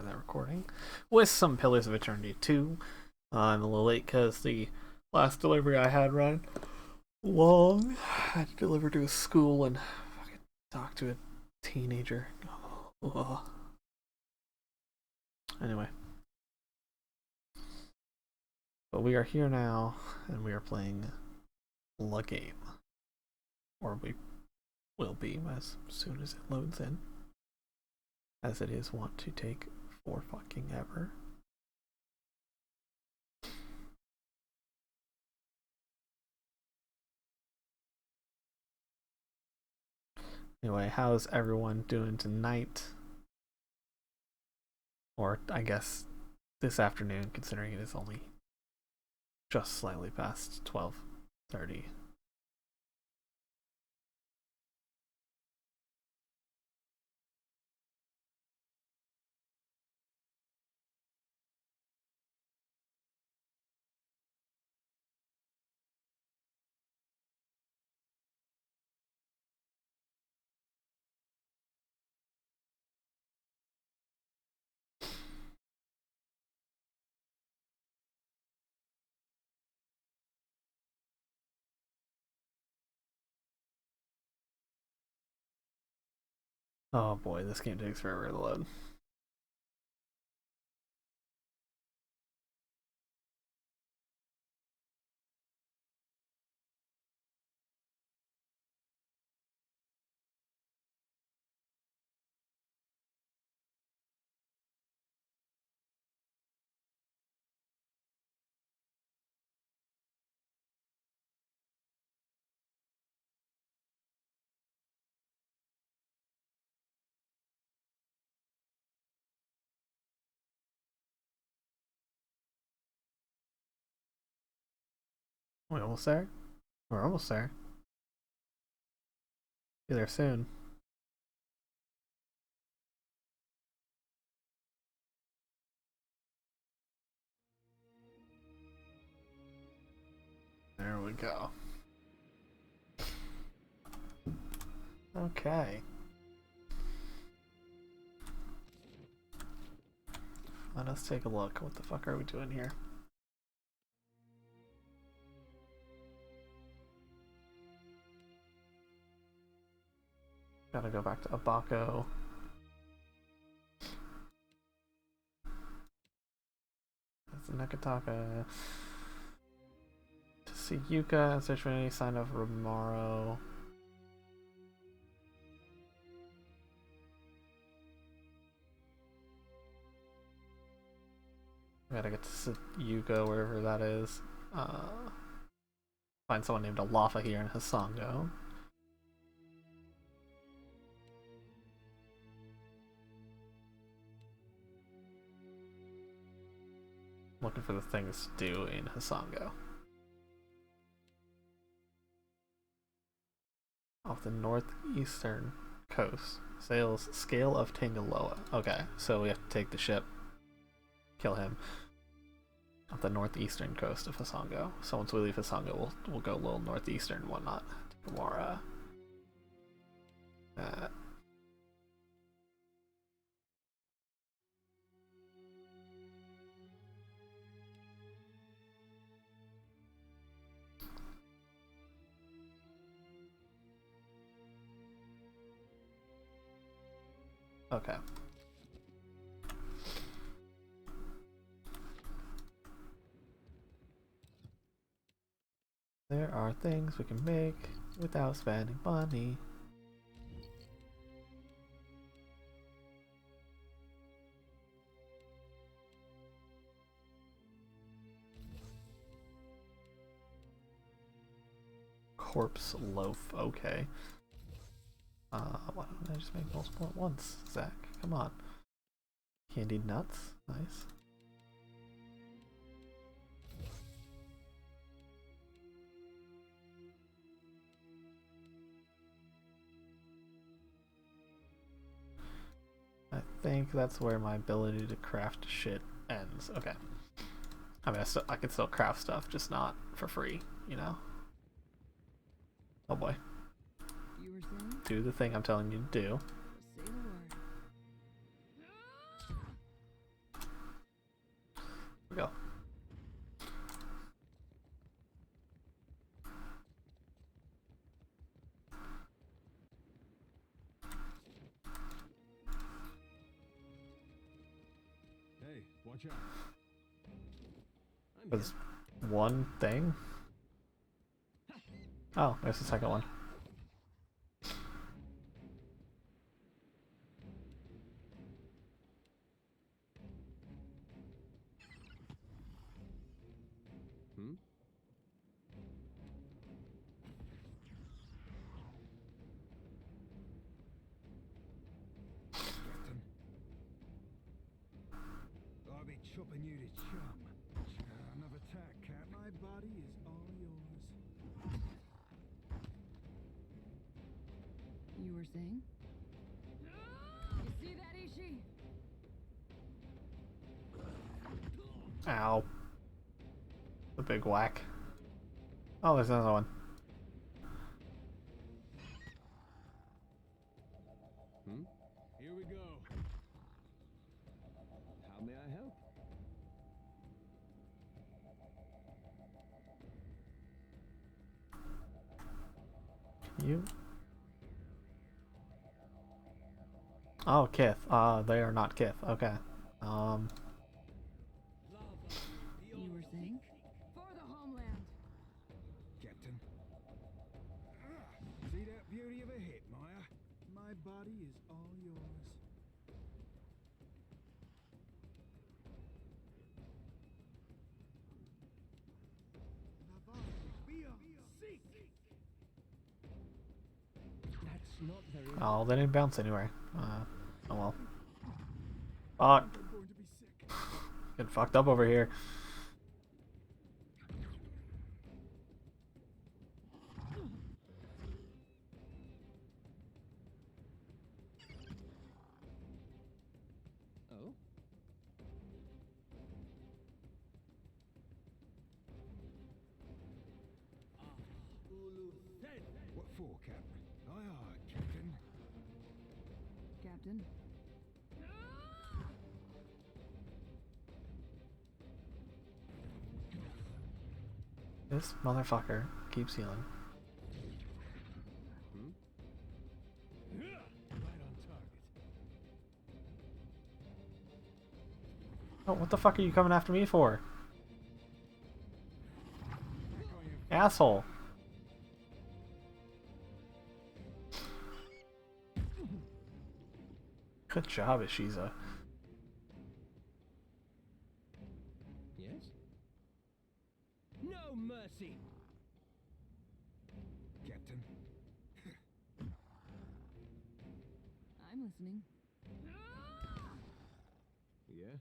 start that recording with some Pillars of Eternity 2. I'm a little late because the last delivery I had ran long. I had to deliver to a school and fucking talk to a teenager. Ugh. Anyway. But we are here now, and we are playing the game. Or we will be as soon as it loads in. As it is wont to take for fucking ever. Anyway, how's everyone doing tonight? Or I guess this afternoon, considering it is only just slightly past 12:30. Oh boy, this game takes forever to load. We almost there? We're almost there. Be there soon. There we go. Okay. Let us take a look. What the fuck are we doing here? Gotta go back to Abako. That's Nekataka. To see Yuka and search for any sign of Romaro. I gotta get to Yuka, wherever that is. Find someone named Alafa here in Hisango. Looking for the things to do in Hisango. Off the northeastern coast. Scale of Tangaloa. Okay, so we have to take the ship. Kill him. Off the northeastern coast of Hisango. So once we leave Hisango, we'll go a little northeastern and whatnot. Take more, Okay. There are things we can make without spending money. Corpse loaf, okay. Why don't I just make multiple at once, Zach? Come on. Candied nuts, nice. I think that's where my ability to craft shit ends. Okay. I mean, I can still craft stuff, just not for free, you know? Oh boy. Do the thing I'm telling you to do. Watch out. There's one thing? Oh, there's the second one. Hmm? Captain. I'll be chopping you to chum. Another attack, Cap. My body is all yours. You were saying? You see that, Ishi? Ow. The big whack. Oh, there's another one. Hmm? Here we go. How may I help? You? Oh, Kith. They are not Kith. Okay. You were saying? For the homeland. Captain. See that beauty of a hip, Maya? My body is all yours. That's not very. Oh, they didn't bounce anywhere. Oh well. Fuck. I'm going to be sick. Getting fucked up over here. Oh? What for, Cap? Aye, aye, Captain. Captain? This motherfucker keeps healing. Hmm? Right on target. Oh, what the fuck are you coming after me for? Asshole. Good job, Ishiza. Yes? No mercy! Captain. I'm listening. Yeah?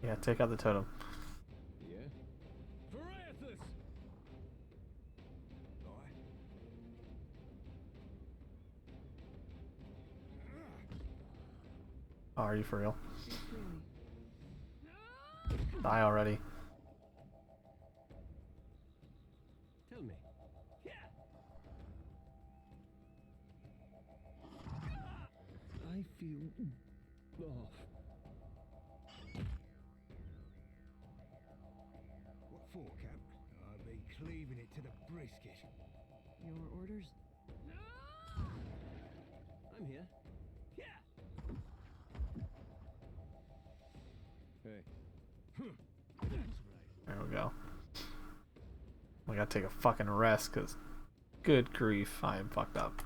Yeah, take out the totem. Yeah? Varathus! Aye. Oh, are you for real? Speak clearly. Die already. Tell me. Yeah! I feel off. What for, Cap? I'll be cleaving it to the brisket. Your orders? I'm here. Yeah! Hey. That's right. There we go. I gotta take a fucking rest, cause good grief, I am fucked up.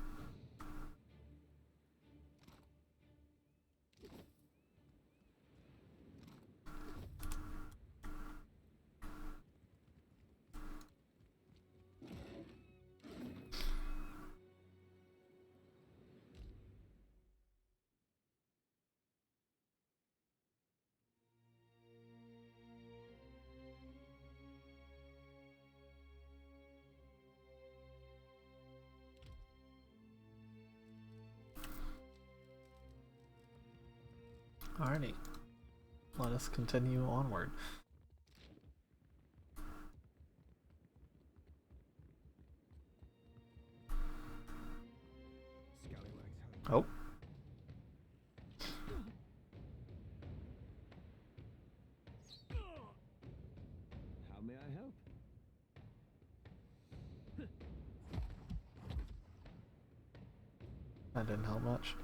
Alrighty. Let us continue onward. Scallywags home. Oh. may I help? That didn't help much.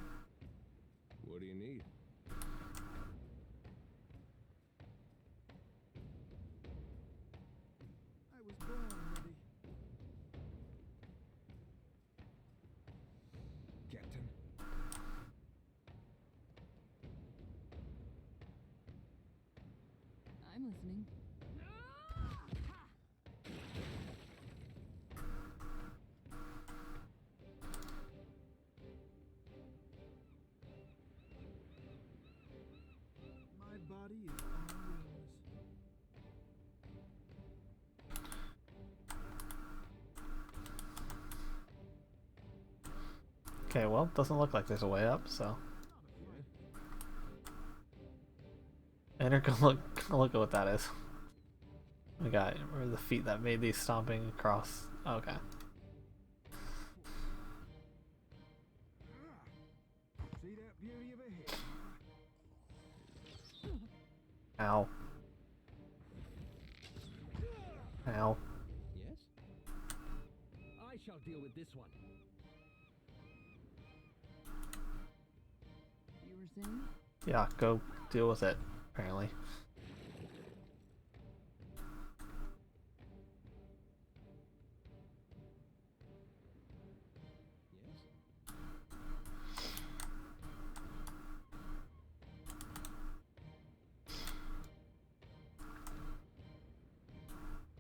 What do you need? I was born ready. Captain. I'm listening. My body is all yours. Okay, well, doesn't look like there's a way up, so. Enter, go look at what that is. We got the feet that made these stomping across. Okay. See that beauty of a head? Ow. Ow. Yes? I shall deal with this one. You were saying? Yeah, go deal with it, apparently. Yes?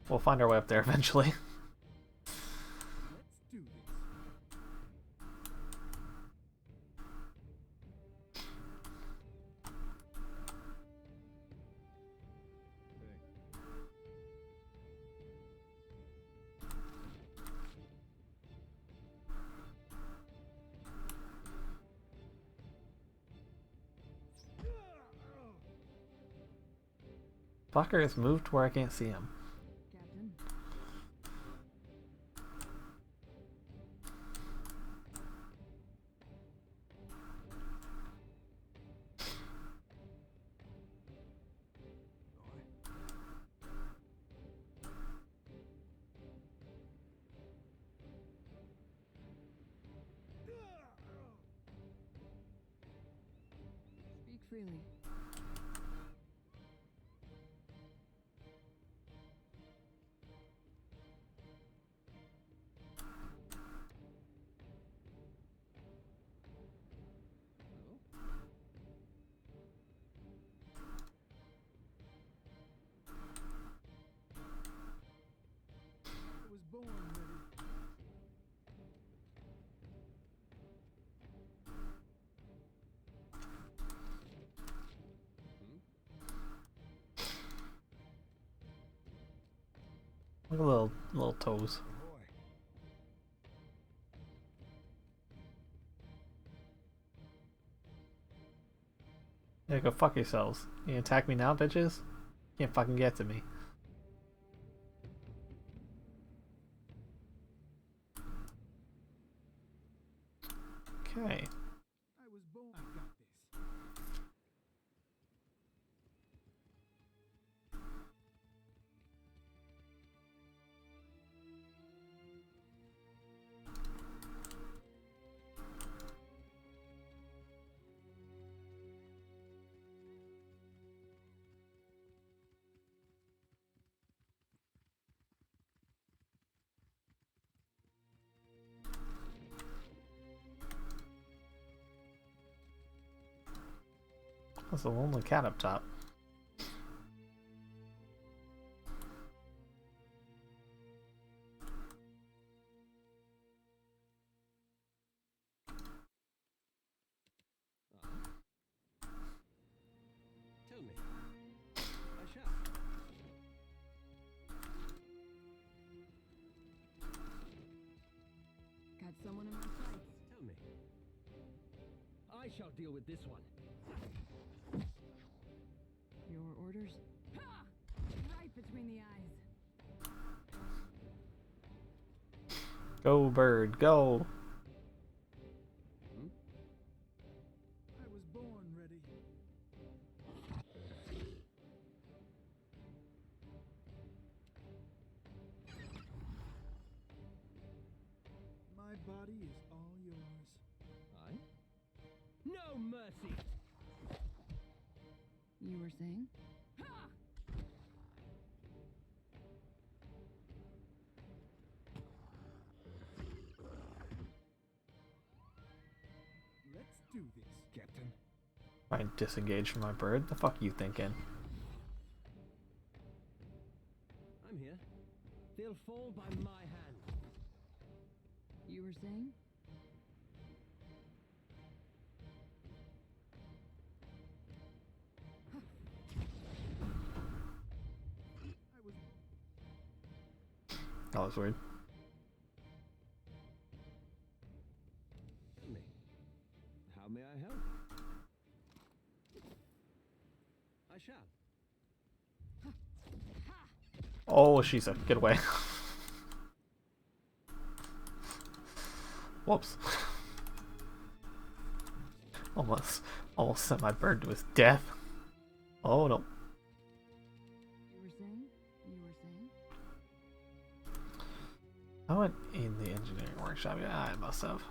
We'll find our way up there eventually. Let's do this. Hey. Fucker has moved to where I can't see him. Captain. Speak freely. Oh? I was born ready. Look at little toes. Boy. Yeah, go fuck yourselves. You attack me now, bitches? Can't fucking get to me. Okay. I was born. I got this. That's a lonely cat up top. Tell me. I shall. Got someone in my sights. Tell me. I shall deal with this one. Your orders? Ha! Right between the eyes. Go, bird, go! Hmm? I was born ready. body is all yours. I? No mercy! You were saying? Let's do this, Captain. I disengage from my bird. The fuck you thinking? I'm here. They'll fall by my hand. You were saying? I was That was weird. Tell me, how may I help? I shall. Oh, she's a get away. Whoops. Almost sent my bird to his death. Oh no. You were saying? You were saying? I went in the engineering workshop. Yeah, I must have.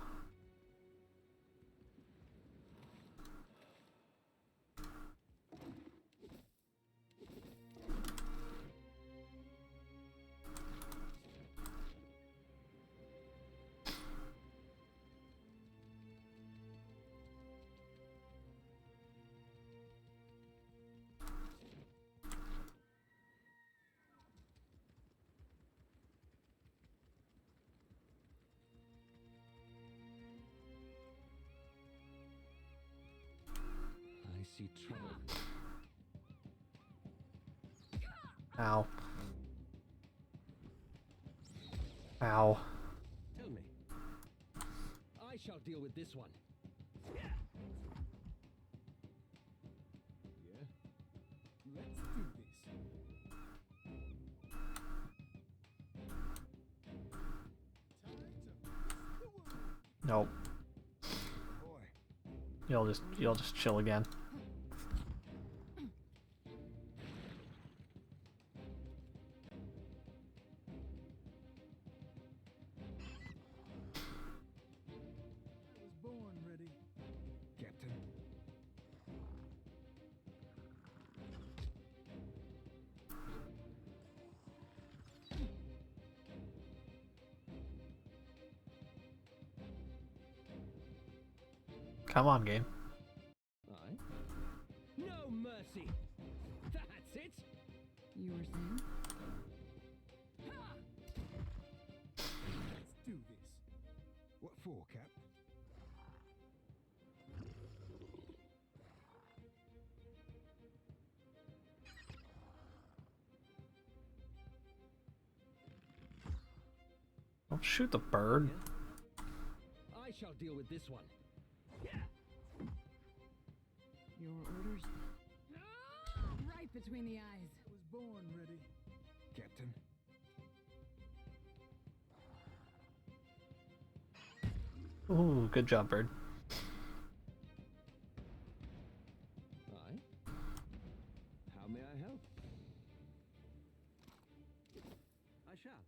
I see trouble. Ow. Ow. Tell me. I shall deal with this one. Yeah. Let's do this. Time to Nope. boy. You'll just chill again. I was born ready, Captain. Come on, game. I? No mercy! That's it! You were saying? Let's do this. What for, Cap? Don't shoot the bird. I shall deal with this one. Your orders? Right between the eyes. I was born ready, Captain. Ooh, good job, bird. I? How may I help? I shall.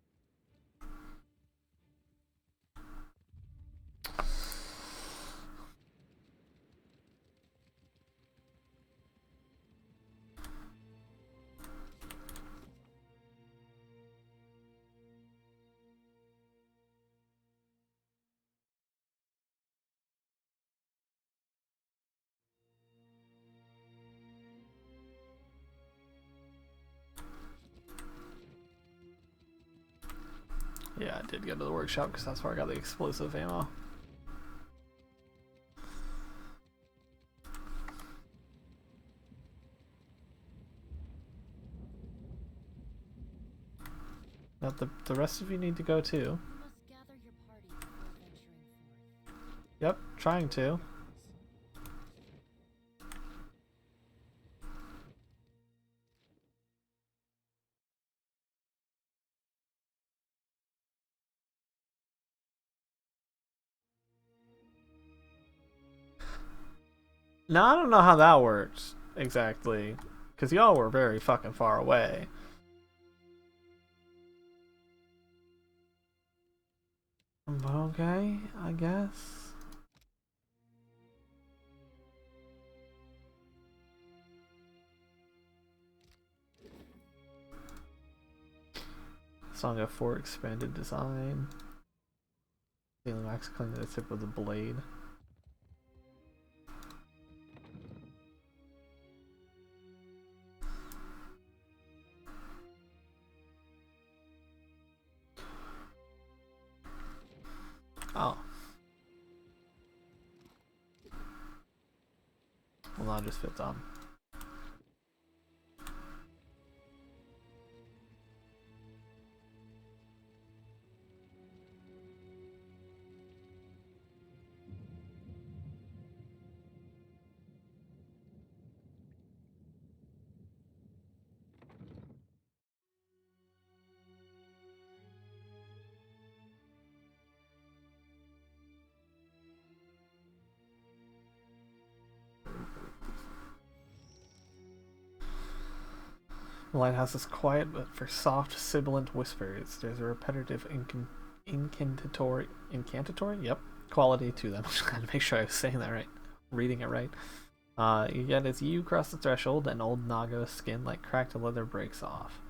Yeah, I did go to the workshop because that's where I got the explosive ammo. Now the rest of you need to go too. You must gather your party before venturing forth. Yep, trying to. Now, I don't know how that works exactly, because y'all were very fucking far away. But okay, I guess. Song of 4 expanded design. Daily max cling to the tip of the blade. Oh. Well, that just fits on. The lighthouse is quiet, but for soft, sibilant whispers, there's a repetitive incantatory, yep, quality to them. Just gotta make sure I was saying that right, reading it right. Yet as you cross the threshold, an old Naga's skin like cracked leather breaks off.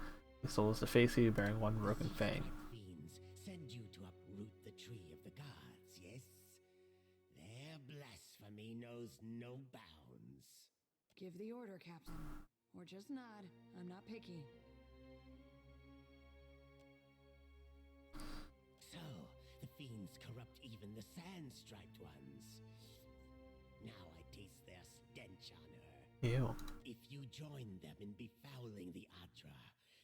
He souls to face you, bearing one broken fang. Fiends send you to uproot the tree of the gods, yes? Their blasphemy knows no bounds. Give the order, Captain. Or just nod. I'm not picky. So, the fiends corrupt even the sand-striped ones. Now I taste their stench on her. Ew. If you join them in befouling the Adra,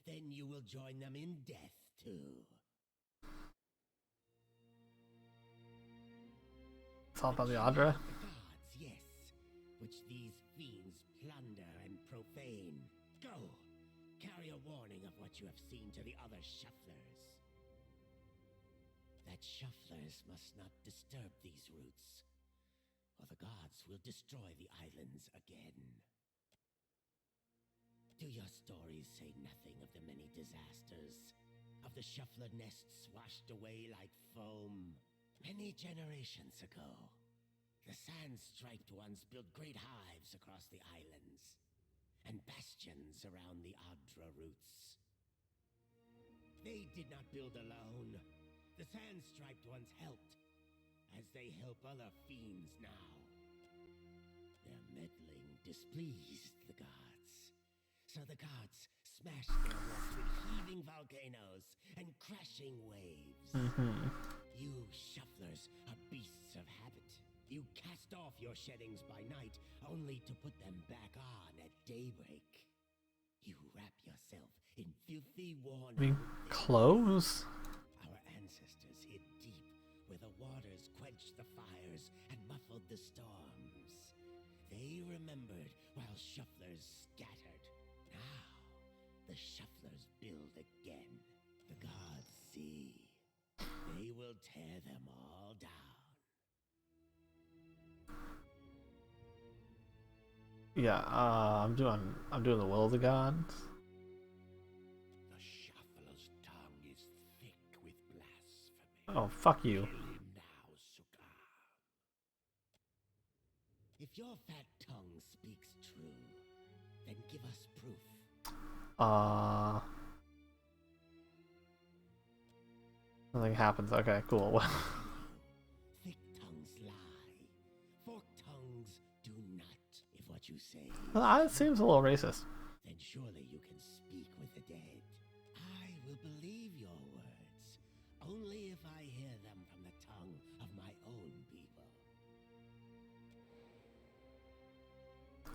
then you will join them in death too. It's all about the Adra. The gods, yes, which these fiends plunder and profane. Go, carry a warning of what you have seen to the other shufflers. That shufflers must not disturb these roots, or the gods will destroy the islands again. Do your stories say nothing of the many disasters? Of the shuffler nests washed away like foam? Many generations ago, the sand-striped ones built great hives across the islands, and bastions around the Adra roots. They did not build alone. The sand-striped ones helped, as they help other fiends now. Their meddling displeased the gods, so the gods smashed their works with heaving volcanoes and crashing waves. You shufflers are beasts of habit. You cast off your sheddings by night, only to put them back on at daybreak. You wrap yourself in filthy worn Clothes? Our ancestors hid deep where the waters quenched the fires and muffled the storms. They remembered while shufflers scattered. Now, the shufflers build again. The gods see. They will tear them all down. Yeah, I'm doing the will of the gods. The shuffler's tongue is thick with blasphemy. Oh, fuck you. Kill him now, Sukar. If your fat tongue speaks true, then give us proof. Nothing happens. Okay, cool. Thick tongues lie. Forked tongues do not. If what you say That seems a little racist. then surely you can speak with the dead. I will believe your words, only if I hear them from the tongue of my own people.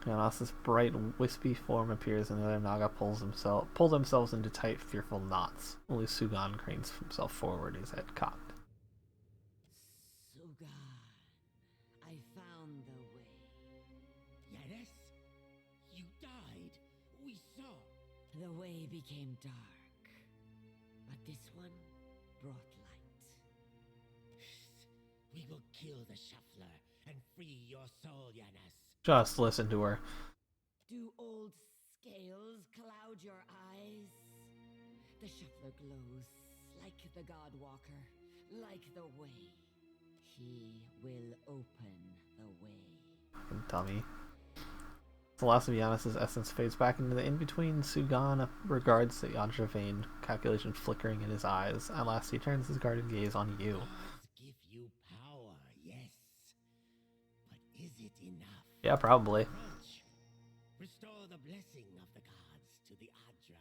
And as this bright, wispy form appears, and the other Naga pull themselves into tight, fearful knots. Only Sugan cranes himself forward, his head cocked. Sugan, I found the way. Yes? You died. We saw. The way became dark, but this one brought light. We will kill the shuffler and free your soul, Yanis. Just listen to her. Do old scales cloud your eyes? The shuffler glows like the God Walker, like the way. He will open the way. Fucking dummy. The last of Giannis's essence fades back into the in-between. Sugan regards the Yadra vein calculation flickering in his eyes. At last, he turns his guarded gaze on you. Gods give you power, yes. But is it enough? Yeah, probably. Approach. Restore the blessing of the gods to the Adra.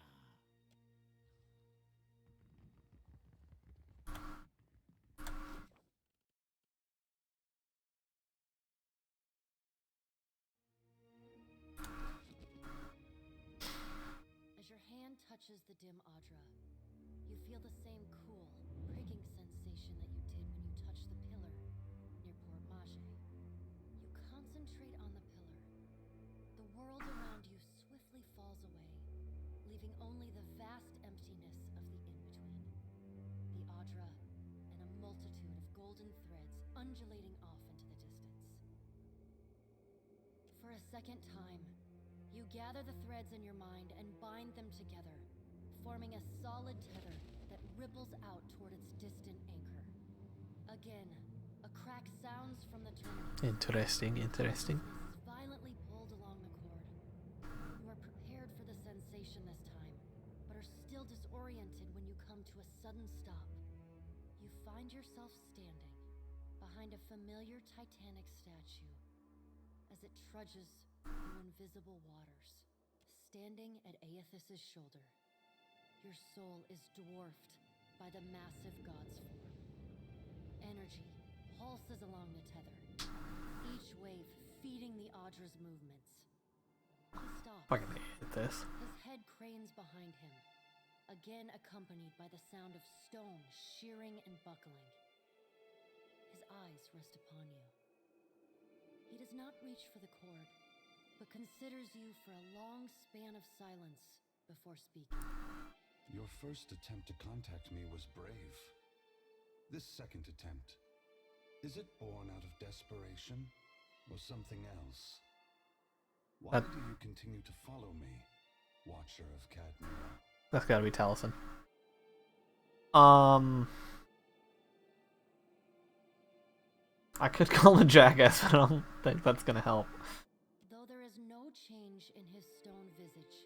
As your hand touches the dim Adra, you feel the same cool, pricking sensation that you did when you touched the pillar near Port Mage. You concentrate on the pillar. The world around you swiftly falls away, leaving only the vast emptiness of the in-between. The Adra and a multitude of golden threads undulating off into the distance. For a second time, you gather the threads in your mind and bind them together, forming a solid tether that ripples out toward its distant anchor. Again, a crack sounds from the terminus. Interesting. Consciousness is violently pulled along the cord. You are prepared for the sensation this time, but are still disoriented when you come to a sudden stop. You find yourself standing behind a familiar Titanic statue as it trudges through invisible waters. Standing at Aethys's shoulder, your soul is dwarfed by the massive god's form. Energy pulses along the tether, each wave feeding the Adra's movements. He stops. Fucking hate this. His head cranes behind him, again accompanied by the sound of stone shearing and buckling. His eyes rest upon you. He does not reach for the cord, but considers you for a long span of silence before speaking. Your first attempt to contact me was brave. This second attempt, is it born out of desperation or something else? Why do you continue to follow me, Watcher of Cadmia? That's gotta be Taliesin. I could call him a jackass, but I don't think that's gonna help. Though there is no change in his stone visage,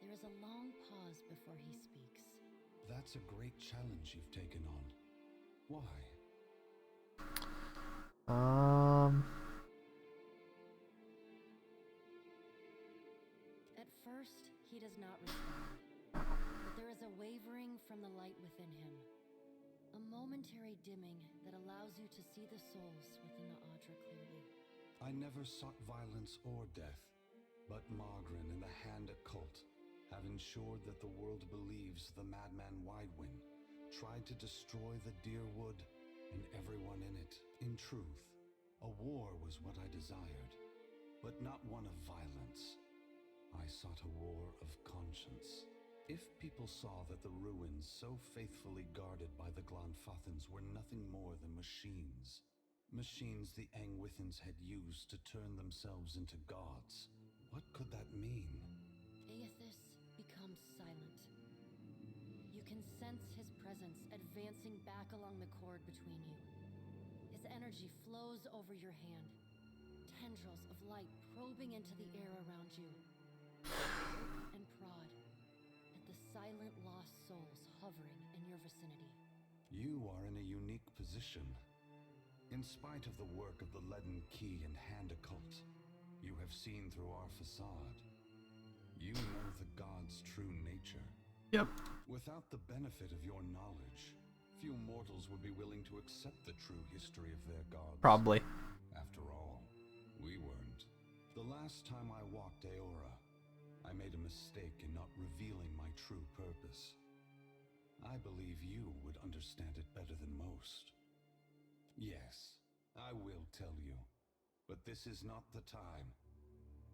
there is a long pause before he speaks. That's a great challenge you've taken on. Why? At first, he does not respond, but there is a wavering from the light within him. A momentary dimming that allows you to see the souls within the Adra clearly. I never sought violence or death, but Margren and the Hand Occult have ensured that the world believes the madman Widewind tried to destroy the Deerwood and everyone in it. In truth, a war was what I desired, but not one of violence. I sought a war of conscience. If people saw that the ruins so faithfully guarded by the Glanfathans were nothing more than machines the Angwithans had used to turn themselves into gods, what could that mean? Aethys becomes silent. You can sense his presence advancing back along the cord between you. His energy flows over your hand, tendrils of light probing into the air around you. Poke and prod at the silent lost souls hovering in your vicinity. You are in a unique position. In spite of the work of the Leaden Key and Hand Occult, you have seen through our facade. You know the god's true nature. Yep. Without the benefit of your knowledge, few mortals would be willing to accept the true history of their gods. Probably. After all, we weren't. The last time I walked Aora, I made a mistake in not revealing my true purpose. I believe you would understand it better than most. Yes, I will tell you, but this is not the time.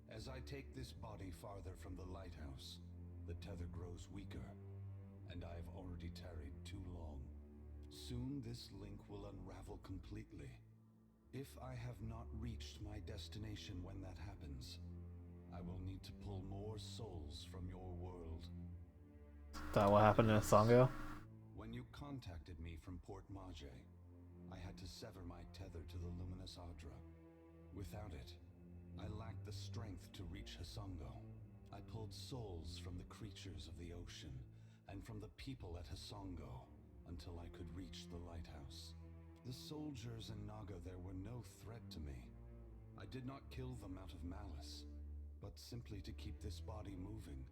As I take this body farther from the lighthouse, the tether grows weaker, and I have already tarried too long. Soon this link will unravel completely. If I have not reached my destination when that happens, I will need to pull more souls from your world. Is that what happened in Songo? When When you contacted me from Port Mage, I had to sever my tether to the luminous Adra. Without it, I lacked the strength to reach Hasongo. I pulled souls from the creatures of the ocean and from the people at Hasongo until I could reach the lighthouse. The soldiers in Naga there were no threat to me. I did not kill them out of malice, but simply to keep this body moving.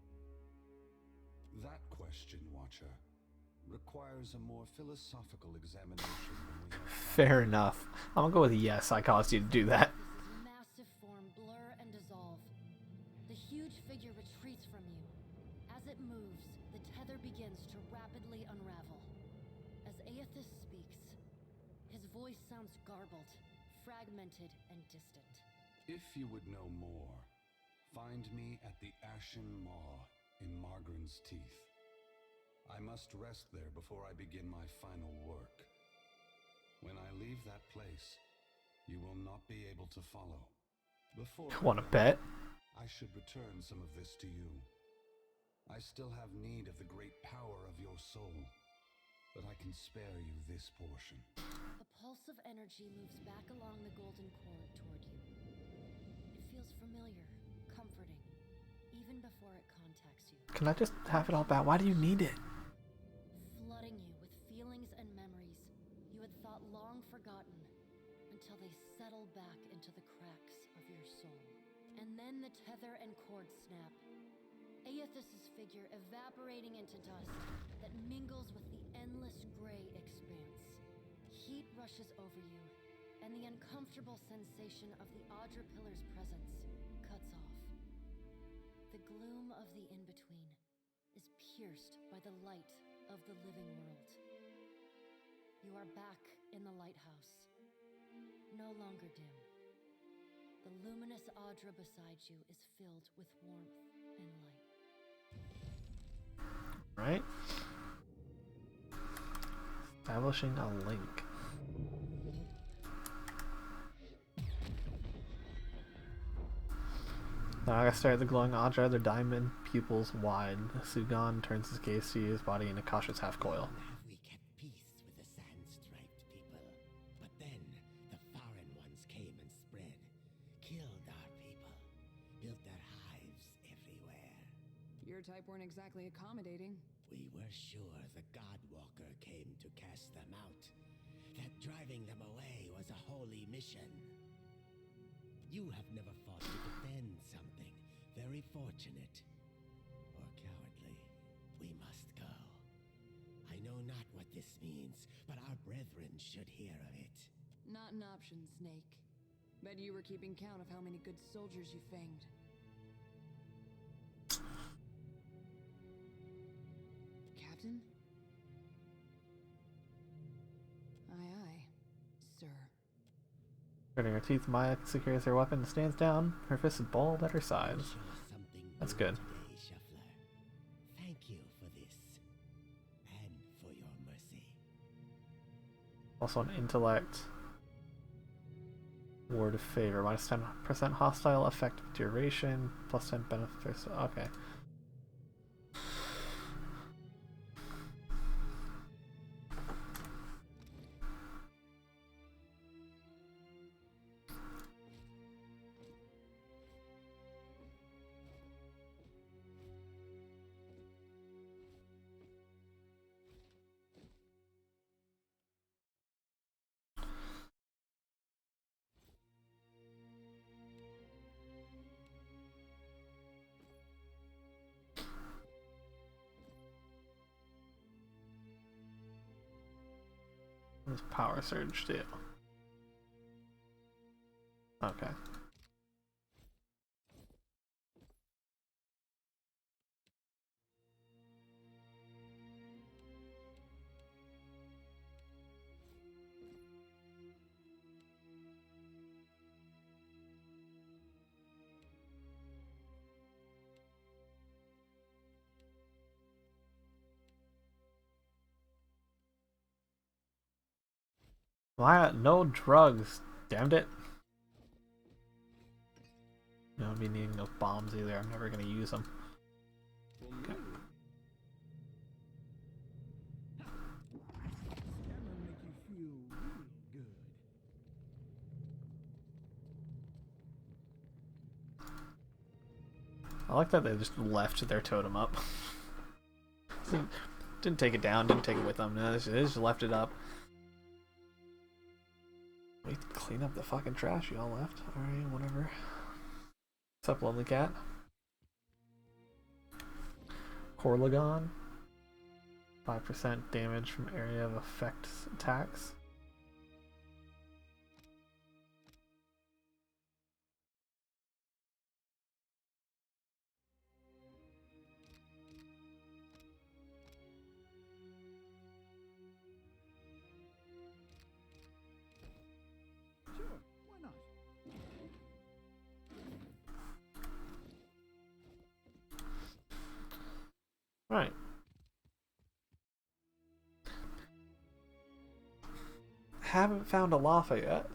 That question, Watcher, requires a more philosophical examination than we have. Fair enough. I'm gonna go with yes, I caused you to do that. His massive form blur and dissolve. The huge figure retreats from you. As it moves, the tether begins to rapidly unravel. As Aethys speaks, his voice sounds garbled, fragmented, and distant. If you would know more, find me at the Ashen Maw in Margren's Teeth. I must rest there before I begin my final work. When I leave that place, you will not be able to follow. Before Wanna bet? I should return some of this to you. I still have need of the great power of your soul, but I can spare you this portion. The pulse of energy moves back along the golden cord toward you. It feels familiar, comforting, even before it contacts you. Can I just have it all back? Why do you need it? Flooding you with feelings and memories you had thought long forgotten until they settle back into the cracks of your soul. And then the tether and cord snap. Aethys' figure evaporating into dust that mingles with the endless gray expanse. Heat rushes over you, and the uncomfortable sensation of the Adra Pillar's presence cuts off. The gloom of the in-between is pierced by the light of the living world. You are back in the lighthouse, no longer dim. The luminous Adra beside you is filled with warmth and light. Right? Establishing a link. Now I stare at the glowing Adra, their diamond pupils wide. Sugan turns his gaze to you, his body in Akasha's half-coil. Have we kept peace with the sand-striped people? But then the foreign ones came and spread, killed our people, built their hives everywhere. Your type weren't exactly accommodating. We were sure the Godwalker came to cast them out, that driving them away was a holy mission. You have never fought to defend something very fortunate or cowardly. We must go. I know not what this means, but our brethren should hear of it. Not an option, Snake. Bet you were keeping count of how many good soldiers you fanged. Captain? Aye, aye, sir. Gritting her teeth, Maya secures her weapon and stands down, her fist is balled at her sides. Show us something That's new good. Today, Shuffler. Thank you for this, and for your mercy. Also an intellect. Word of favor. Minus 10% hostile effective duration. Plus 10 benefits. Okay. What does power surge do? Okay. Why no drugs? Damned it. No, I'll be needing those bombs either. I'm never gonna use them. Okay. I like that they just left their totem up. Didn't take it down, didn't take it with them. No, they just left it up. We clean up the fucking trash y'all left. Alright, whatever. What's up, Lonely Cat? Corlagon. 5% damage from area of effect attacks. Right. Haven't found a Lafa yet.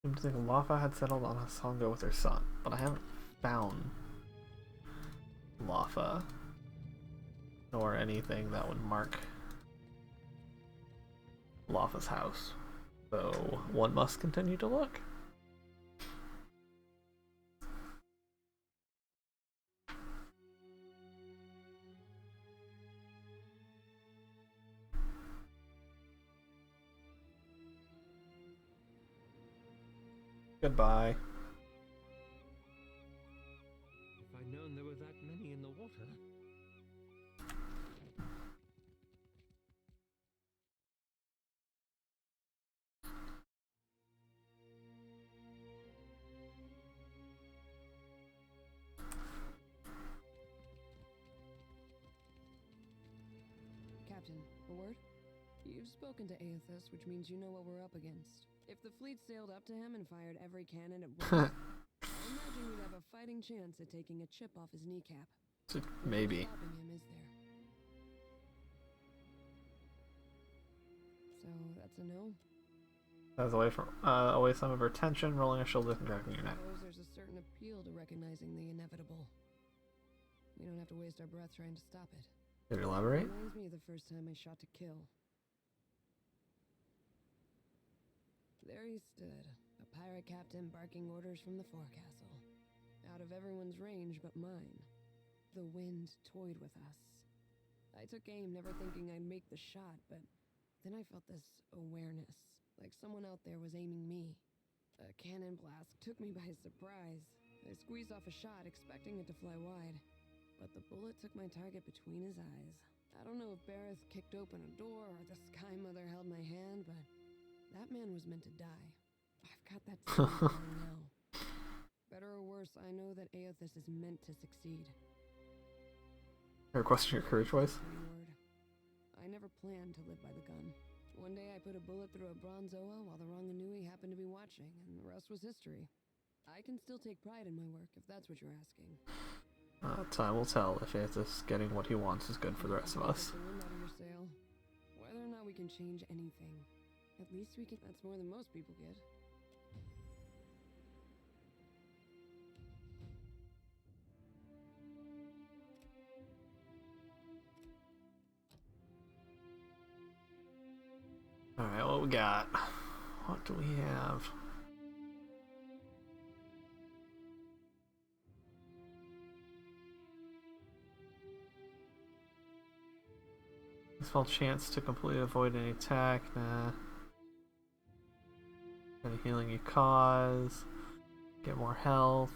Seemed to think Lafa had settled on Hasanga with her son, but I haven't found Lafa nor anything that would mark Lafa's house. So one must continue to look. Goodbye. If I'd known there were that many in the water. Captain, a word? You've spoken to Aethys, which means you know what we're up against. If the fleet sailed up to him and fired every cannon at once, I imagine we'd have a fighting chance at taking a chip off his kneecap. Maybe. Stopping him, is there? So that's a no? That's away some of her tension, rolling her shoulders and cracking your neck. I suppose there's a certain appeal to recognizing the inevitable. We don't have to waste our breath trying to stop it. Could you elaborate? Reminds me of the first time I shot to kill. There he stood, a pirate captain barking orders from the forecastle. Out of everyone's range but mine. The wind toyed with us. I took aim, never thinking I'd make the shot, but then I felt this awareness, like someone out there was aiming me. A cannon blast took me by surprise. I squeezed off a shot, expecting it to fly wide, but the bullet took my target between his eyes. I don't know if Bareth kicked open a door or the Sky Mother held my hand, but that man was meant to die. I've got that feeling now. Better or worse, I know that Aethys is meant to succeed. Her question, your career choice? I never planned to live by the gun. One day I put a bullet through a Bronzoa while the Ronganui happened to be watching, and the rest was history. I can still take pride in my work, if that's what you're asking. Time will tell if Aethys getting what he wants is good for the rest of us. Whether or not we can change anything, at least we can. That's more than most people get. Alright, what we got? What do we have? Small chance to completely avoid any attack. Nah. Any healing you cause. Get more health.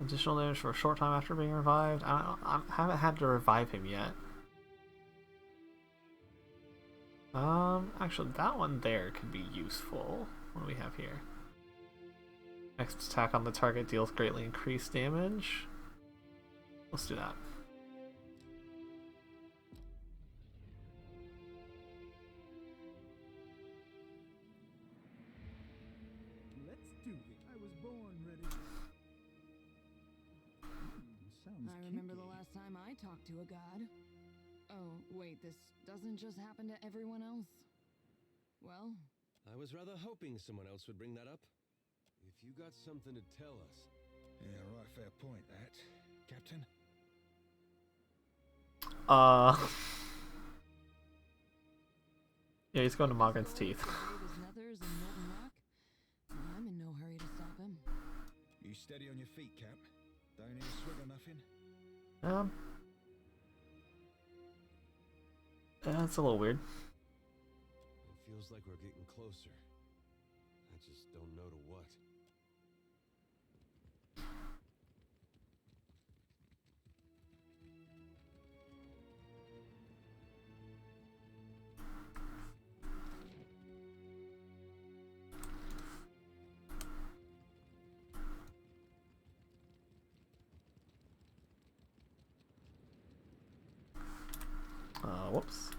Additional damage for a short time after being revived. I haven't had to revive him yet. Actually, that one there could be useful. What do we have here? Next attack on the target deals greatly increased damage. Let's do that. Let's do it. I was born ready. Sounds I remember kinky. the last time I talked to a god. Oh, wait, this doesn't just happen to everyone else? Well, I was rather hoping someone else would bring that up. If you got something to tell us. Yeah, right, fair point, that. Captain? Uh. Yeah, he's going to Mogren's teeth. I'm in no hurry to stop him. You steady on your feet, Cap. Don't need a swig or nothing. That's a little weird. It feels like we're getting closer. I just don't know to what. Whoops.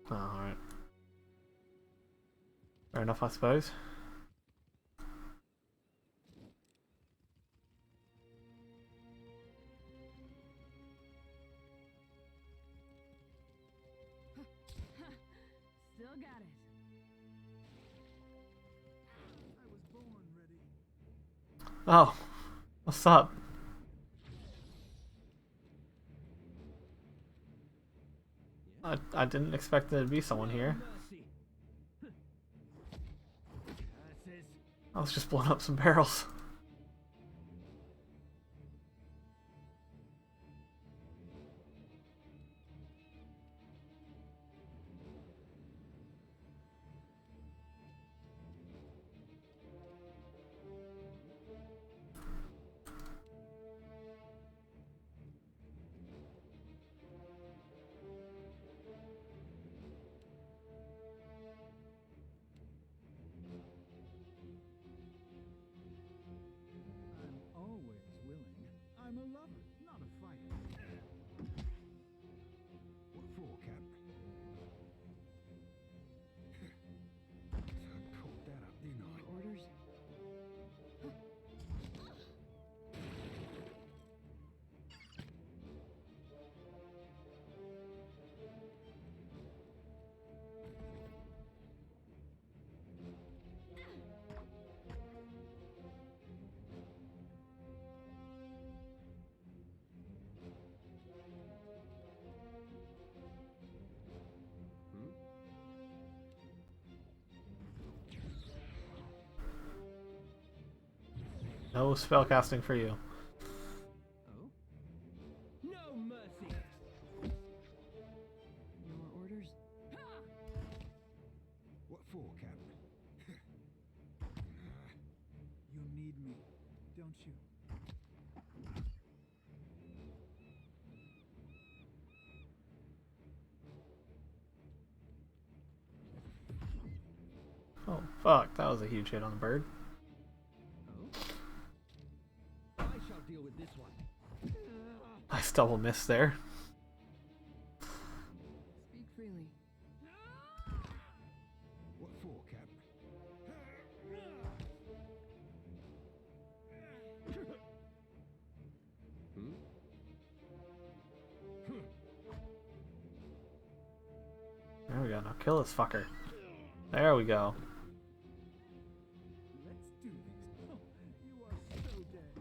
Alright. Fair enough, I suppose. Still got it. I was born ready. Oh, what's up? I didn't expect there to be someone here. I was just blowing up some barrels. I'm always willing. I'm a lover, not a fighter. What for, Cap? I caught that up, didn't I? Orders? No spellcasting for you. Oh? No mercy! Your orders? What for, Cap? You need me, don't you? Oh, fuck. That was a huge hit on the bird. Oh? I shall deal with this one. Nice double miss there. Speak freely. What for, Cap? Hmm? There we go. Now kill this fucker. There we go. Let's do this. Oh, you are so dead.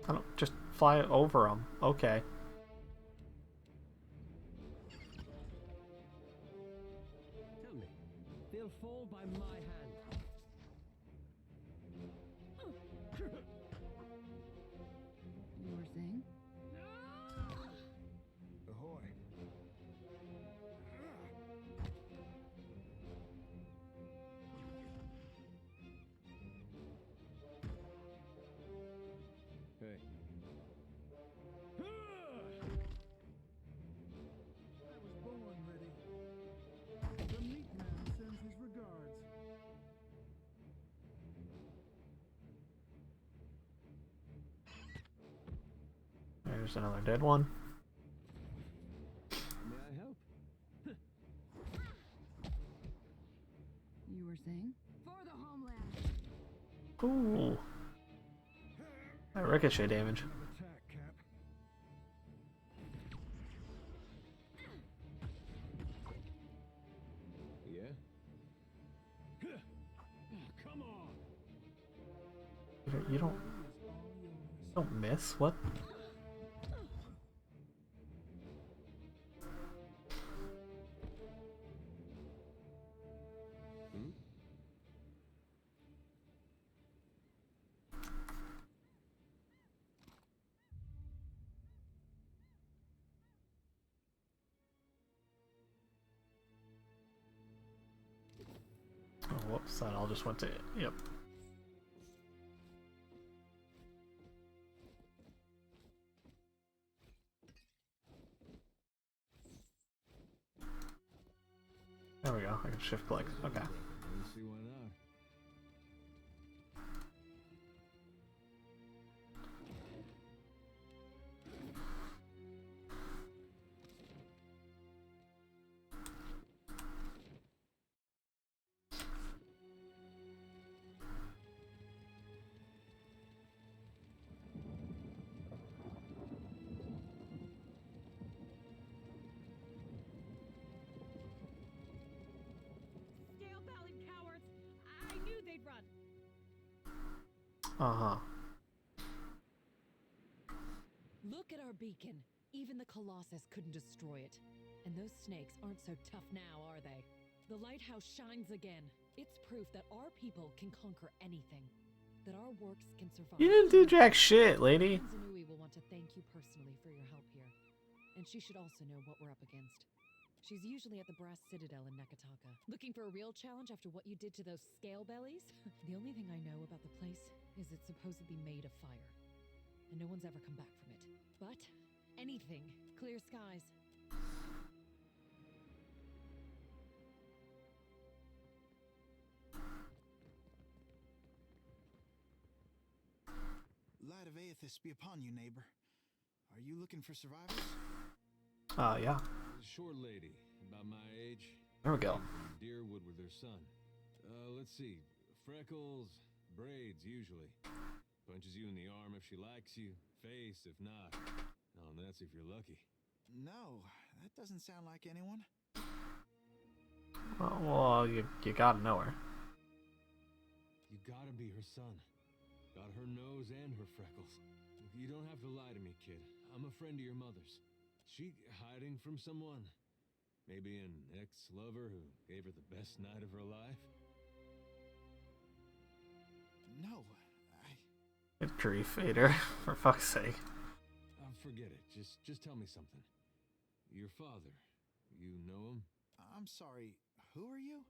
I don't just fly over them. Okay. Tell me, they'll fall by my hand. You were saying? Ahoy. Hey. I was There's another dead one. May I help? You were saying? For the homeland! Ooh. That ricochet damage. Attack, Cap. Yeah? Come on! You don't miss? What? Hmm? Oh, whoops, that all just went to... Yep. There we go, I can shift click. Okay. Don't see why not. Scale-bound cowards! I knew they'd run! Uh-huh. Look at our beacon. Even the Colossus couldn't destroy it. And those snakes aren't so tough now, are they? The lighthouse shines again. It's proof that our people can conquer anything. That our works can survive. You didn't do jack shit, lady. Zanui will want to thank you personally for your help here. And she should also know what we're up against. She's usually at the Brass Citadel in Nekataka. Looking for a real challenge after what you did to those scale bellies? The only thing I know about the place is it's supposedly made of fire. And no one's ever come back from it. But anything. Clear skies. Light of Aethys be upon you, neighbor. Are you looking for survivors? Yeah. A short lady, about my age. There we go. Came from Deerwood with her son. Let's see. Freckles, braids, usually. Punches you in the arm if she likes you. Face if not. Oh, and that's if you're lucky. No, that doesn't sound like anyone. Well, you gotta know her. You gotta be her son. Got her nose and her freckles. You don't have to lie to me, kid. I'm a friend of your mother's. She hiding from someone? Maybe an ex-lover who gave her the best night of her life? No, Good grief, Vader. For fuck's sake. Forget it. Just tell me something. Your father, you know him? I'm sorry, who are you?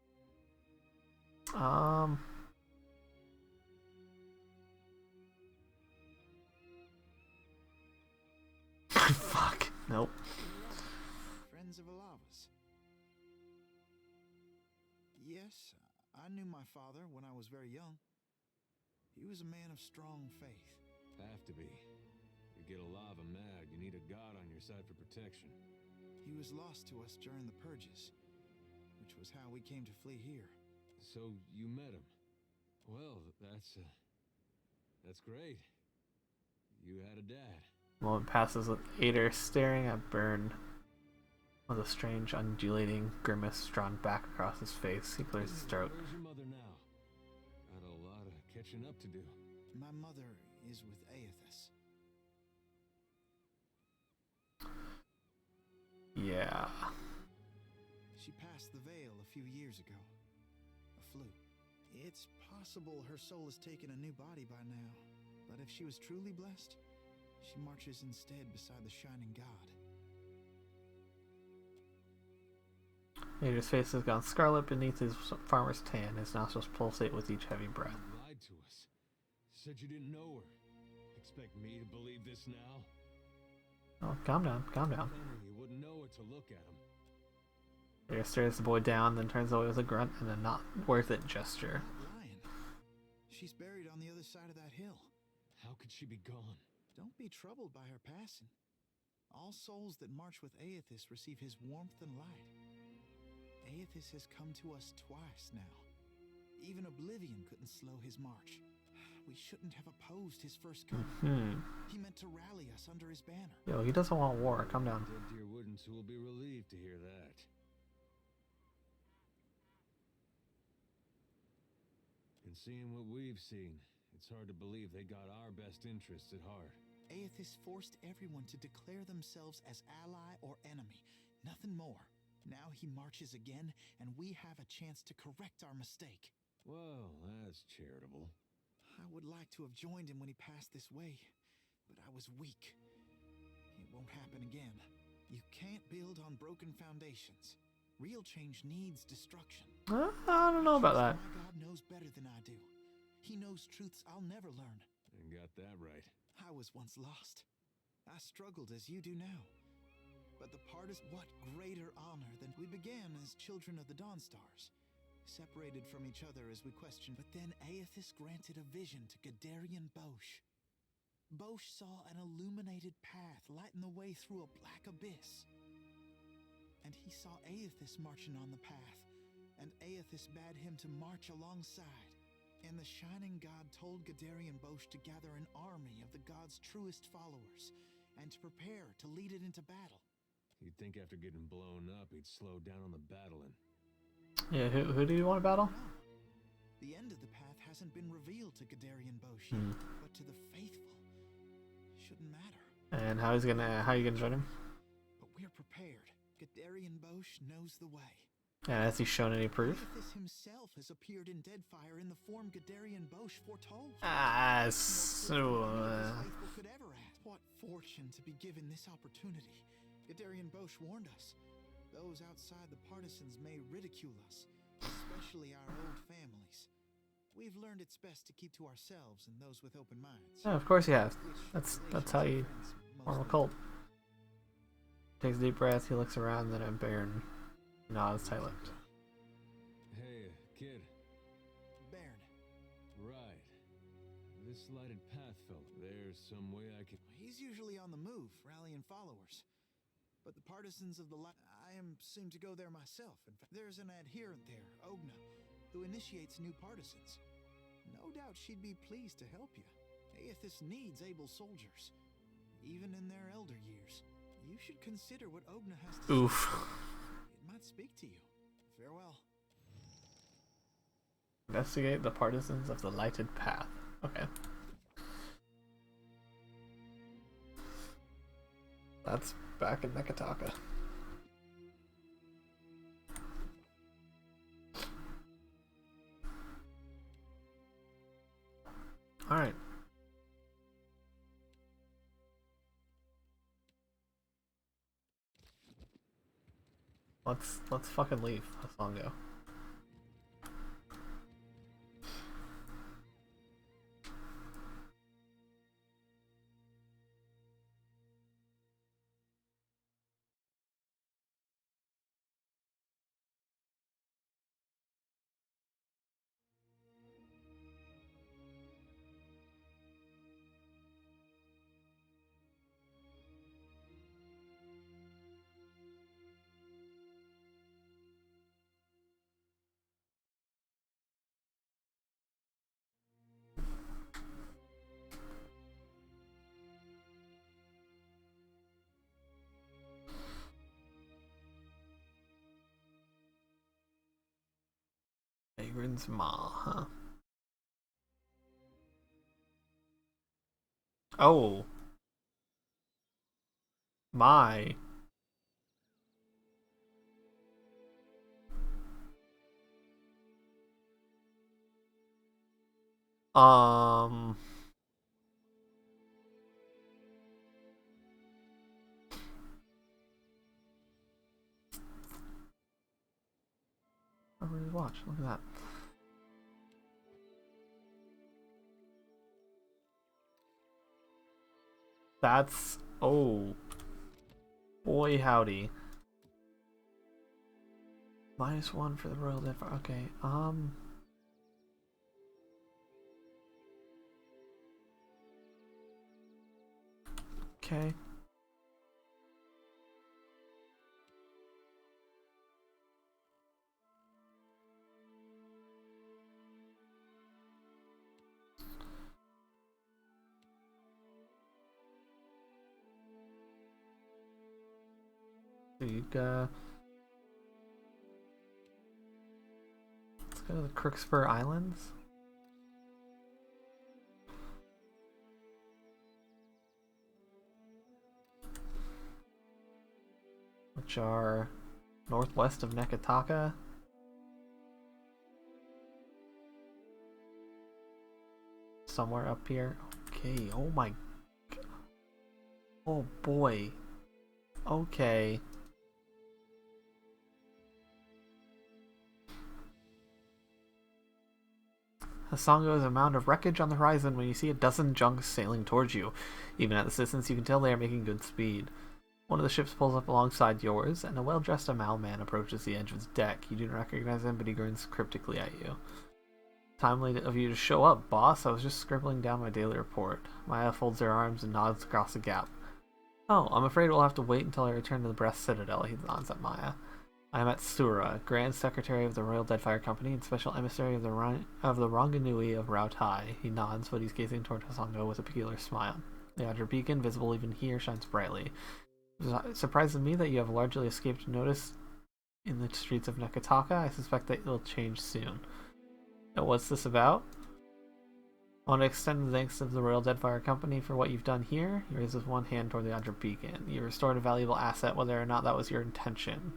Fuck. Nope. Friends of Alava's. Yes, I knew my father when I was very young. He was a man of strong faith. Have to be. You get a lava mad, you need a god on your side for protection. He was lost to us during the purges, which was how we came to flee here. So you met him. Well, that's great. You had a dad. Moment passes with Ader staring at Burn with a strange undulating grimace drawn back across his face. He clears his throat. Where's your mother now? Got a lot of catching up to do. My mother is with Aethys. Yeah. She passed the veil a few years ago. A fluke. It's possible her soul has taken a new body by now. But if she was truly blessed, she marches instead beside the shining god. Ader's face has gone scarlet beneath his farmer's tan. His nostrils pulsate with each heavy breath. You lied to us. Said you didn't know her. Expect me to believe this now? Oh, calm down, calm down. You wouldn't know it to look at him. Ader stares the boy down, then turns away with a grunt and a not worth it gesture. Lion. She's buried on the other side of that hill. How could she be gone? Don't be troubled by her passing. All souls that march with Aethys receive his warmth and light. Aethys has come to us twice now. Even Oblivion couldn't slow his march. We shouldn't have opposed his first coming. He meant to rally us under his banner. Yo, he doesn't want war. Calm down. Dead Deer Woodens will be relieved to hear that. And seeing what we've seen, it's hard to believe they got our best interests at heart. Aethys forced everyone to declare themselves as ally or enemy, nothing more. Now he marches again, and we have a chance to correct our mistake. Well, that's charitable. I would like to have joined him when he passed this way, but I was weak. It won't happen again. You can't build on broken foundations. Real change needs destruction. I don't know about that. My God knows better than I do. He knows truths I'll never learn. And got that right. I was once lost. I struggled as you do now. But the part is what greater honor than we began as children of the Dawnstars, separated from each other as we questioned. But then Aethys granted a vision to Gadarian Bosch. Bosch saw an illuminated path lighten the way through a black abyss. And he saw Aethys marching on the path, and Aethys bade him to march alongside. And the Shining God told Gadarian Bosch to gather an army of the god's truest followers, and to prepare to lead it into battle. You'd think after getting blown up, he'd slow down on the battling. Yeah, who do you want to battle? No. The end of the path hasn't been revealed to Gadarian Bosch yet, but to the faithful, shouldn't matter. And how are you gonna join him? But we're prepared. Gadarian Bosch knows the way. And has he shown any proof? Aethys himself has appeared in Deadfire in the form Gadarian Bosch foretold. So Faithful could ever ask. What fortune to be given this opportunity. Gadarian Bosch warned us. Those outside the partisans may ridicule us, especially our old families. We've learned it's best to keep to ourselves and those with open minds. yeah, of course you have. That's how you form a cult. Takes a deep breath, he looks around, then at Baron nods tight-lipped. Hey, kid. Bairn. Right. This lighted path fella, there's some way I can... He's usually on the move, rallying followers. But the partisans of the light... I seem to go there myself. In fact, there's an adherent there, Ogna, who initiates new partisans. No doubt she'd be pleased to help you. Aethys needs able soldiers, even in their elder years. You should consider what Ogna has to Oof. say. It might speak to you. Farewell. Investigate the partisans of the lighted path. Okay. That's back in Nekataka. Alright. Let's fucking leave. Let's all go. Agron's Ma, huh? Oh. My. I really watch. Look at that. That's oh boy howdy. -1 for the Royal Deadfire. Okay, Okay. So you go. Let's go to the Crookspur Islands. Which are northwest of Nekataka. Somewhere up here. Okay, oh my. Oh boy. Okay. Hasongo is a mound of wreckage on the horizon when you see a dozen junks sailing towards you. Even at this distance, you can tell they are making good speed. One of the ships pulls up alongside yours, and a well-dressed Amal man approaches the edge of the deck. You do not recognize him, but he grins cryptically at you. Timely of you to show up, boss. I was just scribbling down my daily report. Maya folds her arms and nods across the gap. Oh, I'm afraid we'll have to wait until I return to the Brest Citadel, he nods at Maya. I am at Sura, Grand Secretary of the Royal Deadfire Company and Special Emissary of the Ranganui of Rautai. He nods, but he's gazing toward Hasongo with a peculiar smile. The outer beacon, visible even here, shines brightly. It surprises me that you have largely escaped notice in the streets of Nekataka. I suspect that it will change soon. Now, what's this about? I want to extend the thanks of the Royal Deadfire Company for what you've done here. He raises one hand toward the outer beacon. You restored a valuable asset, whether or not that was your intention.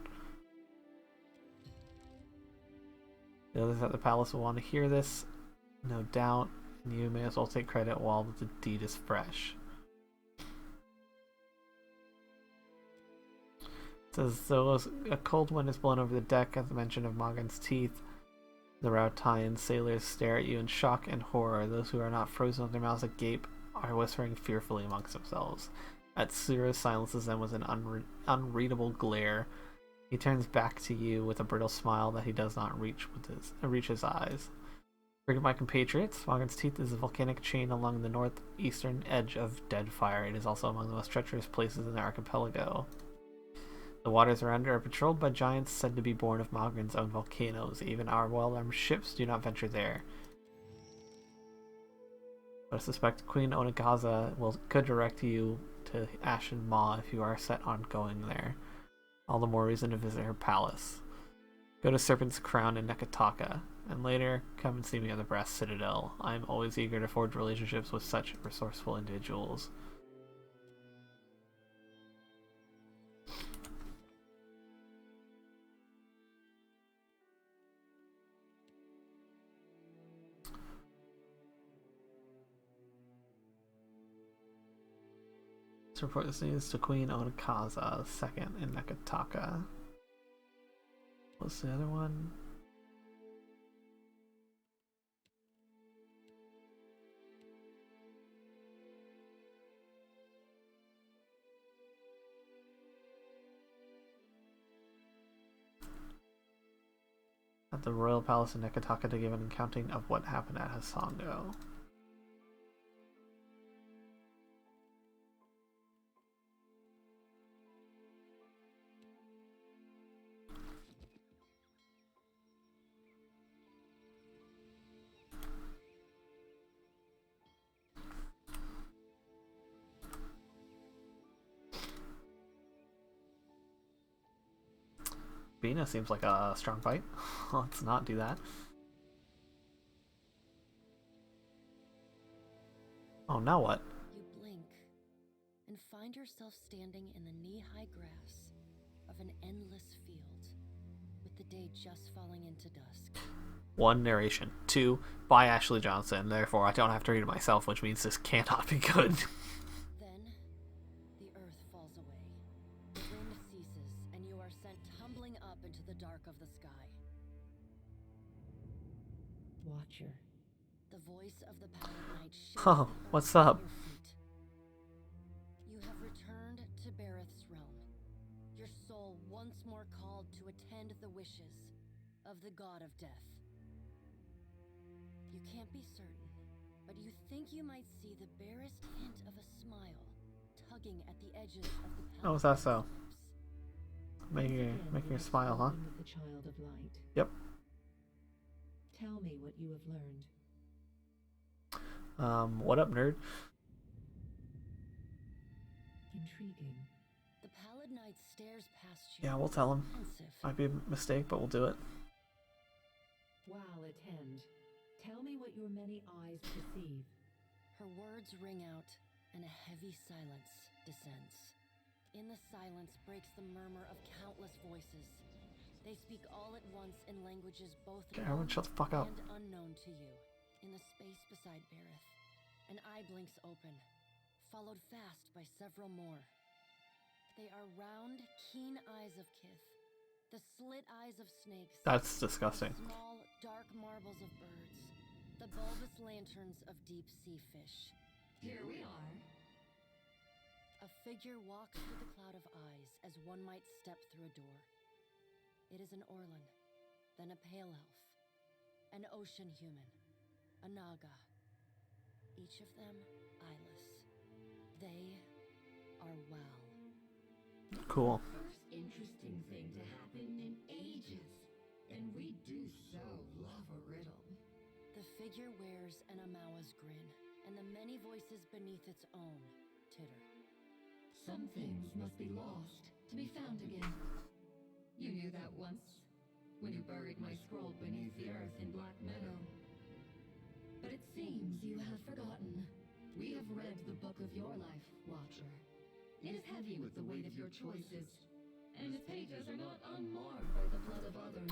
The others at the palace will want to hear this, no doubt, and you may as well take credit while the deed is fresh. It says, though a cold wind is blown over the deck at the mention of Magan's teeth, the Rautaian sailors stare at you in shock and horror. Those who are not frozen with their mouths agape are whispering fearfully amongst themselves. Atsura silences them with an unreadable glare. He turns back to you with a brittle smile that he does not reach his eyes. Forgive my compatriots. Magan's Teeth is a volcanic chain along the northeastern edge of Deadfire. It is also among the most treacherous places in the archipelago. The waters around it are patrolled by giants said to be born of Magan's own volcanoes. Even our well-armed ships do not venture there. But I suspect Queen Onagaza could direct you to Ashen Maw if you are set on going there. All the more reason to visit her palace. Go to Serpent's Crown in Nekataka, and later come and see me at the Brass Citadel. I am always eager to forge relationships with such resourceful individuals. Let's report this news to Queen Onakaza II in Nekataka. What's the other one? At the Royal Palace in Nekataka to give an accounting of what happened at Hasongo. Bina seems like a strong fight. Let's not do that. Oh, now what? You blink and find yourself standing in the knee-high grass of an endless field, with the day just falling into dusk. 1. Narration. 2. By Ashley Johnson. Therefore, I don't have to read it myself, which means this cannot be good. Then, the earth falls away. The wind ceases, and you are sent tumbling up into the dark of the sky. Watcher. The voice of the pallid night shakes Oh, what's up? your feet. You have returned to Bareth's realm. Your soul once more called to attend the wishes of the god of death. You can't be certain, but you think you might see the barest hint of a smile tugging at the edges of the Oh, is that so? Once again, Making we her have smile, huh? spoken with the Child of Light. Yep. Tell me what you have learned. What up, nerd? Intriguing. The Pallid Knight stares past you. Yeah, we'll tell him. Pensive. Might be a mistake, but we'll do it. While attend, tell me what your many eyes perceive. Her words ring out, and a heavy silence descends. In the silence breaks the murmur of countless voices. They speak all at once in languages both Okay, known everyone shut the fuck up. and unknown to you. In the space beside Bareth, an eye blinks open, followed fast by several more. They are round, keen eyes of Kith, the slit eyes of snakes. That's disgusting. Small, dark marbles of birds, the bulbous lanterns of deep-sea fish. Here we are. A figure walks through the cloud of eyes as one might step through a door. It is an Orlan, then a pale elf, an ocean human, a Naga. Each of them eyeless. They are Wow. Cool. First interesting thing to happen in ages. And we do so love a riddle. The figure wears an Amawa's grin, and the many voices beneath its own titter. Some things must be lost to be found again. You knew that once, when you buried my scroll beneath the earth in Black Meadow. But it seems you have forgotten. We have read the book of your life, Watcher. It is heavy with the weight of your choices, and its pages are not unmarred by the blood of others.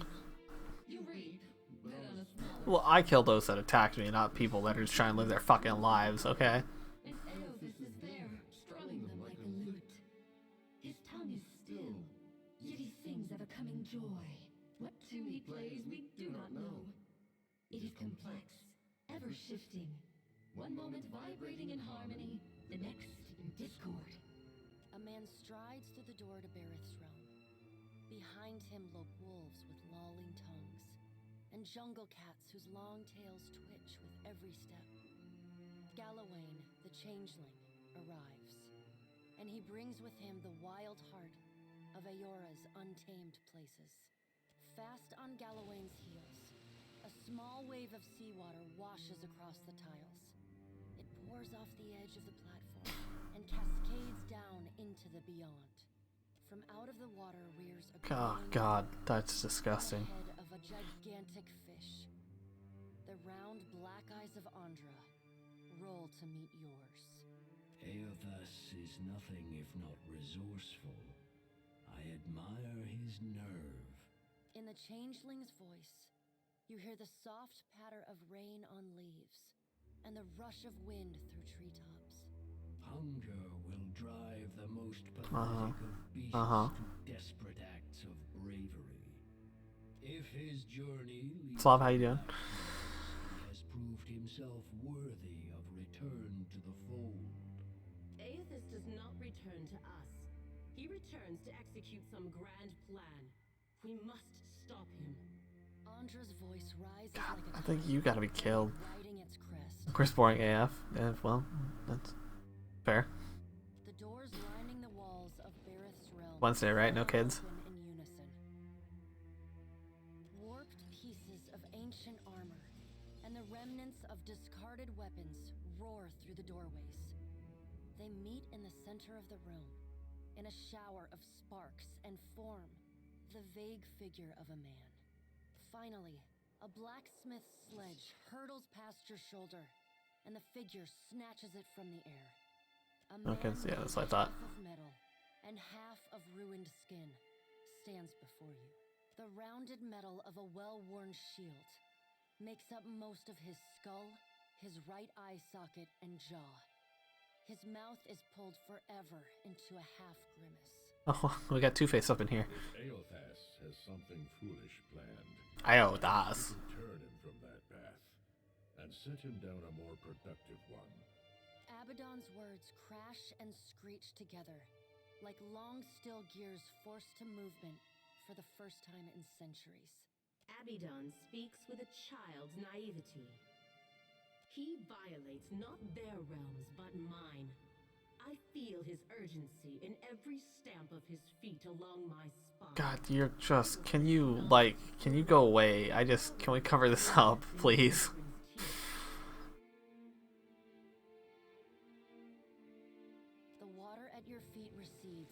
You read, but on a smaller... Well, I killed those that attacked me, not people that are just trying to live their fucking lives, okay? And Eothas is there, strumming them like a lute. His tongue is still, yet he sings of a coming joy. What tune he plays, we do not know. It is complex, ever shifting. One moment vibrating in harmony, the next in discord. A man strides through the door to Bareth's realm. Behind him lope wolves with lolling tongues, and jungle cats whose long tails twitch with every step. Galawain, the changeling, arrives, and he brings with him the wild heart of Aora's untamed places. Fast on Galawain's heels, a small wave of seawater washes across the tiles. It pours off the edge of the platform and cascades down into the beyond. From out of the water rears a Oh glowing god, head, that's disgusting. the head of a gigantic fish. The round black eyes of Andra roll to meet yours. Eothas is nothing if not resourceful. I admire his nerve. In the changeling's voice, you hear the soft patter of rain on leaves and the rush of wind through treetops. Hunger will drive the most pathetic of beasts to desperate acts of bravery. If his journey leads Slav, how you doing? he has proved himself worthy of return to the fold. Eothas does not return to us. He returns to execute some grand plan. We must stop him. Andra's voice rises God, like a I think you gotta be killed. riding its crest. Of course, boring AF. Yeah, well, that's fair. The doors lining the walls of Bareth's realm Wednesday, right? No kids? open in unison. Warped pieces of ancient armor and the remnants of discarded weapons roar through the doorways. They meet in the center of the room, in a shower of sparks, and form the vague figure of a man. Finally, a blacksmith's sledge hurtles past your shoulder, and the figure snatches it from the air. A man Okay, so yeah, that's what I with thought. half of metal and half of ruined skin stands before you. The rounded metal of a well-worn shield makes up most of his skull, his right eye socket, and jaw. His mouth is pulled forever into a half grimace. Oh, we got Two-Face up in here. Eothas has something foolish planned. Eothas. Turn him from that path and set him down a more productive one. Abaddon's words crash and screech together, like long still gears forced to movement for the first time in centuries. Abaddon speaks with a child's naivety. He violates not their realms, but mine. I feel his urgency in every stamp of his feet along my spine. God, you're just... Can you go away? Can we cover this up, please? The water at your feet recedes.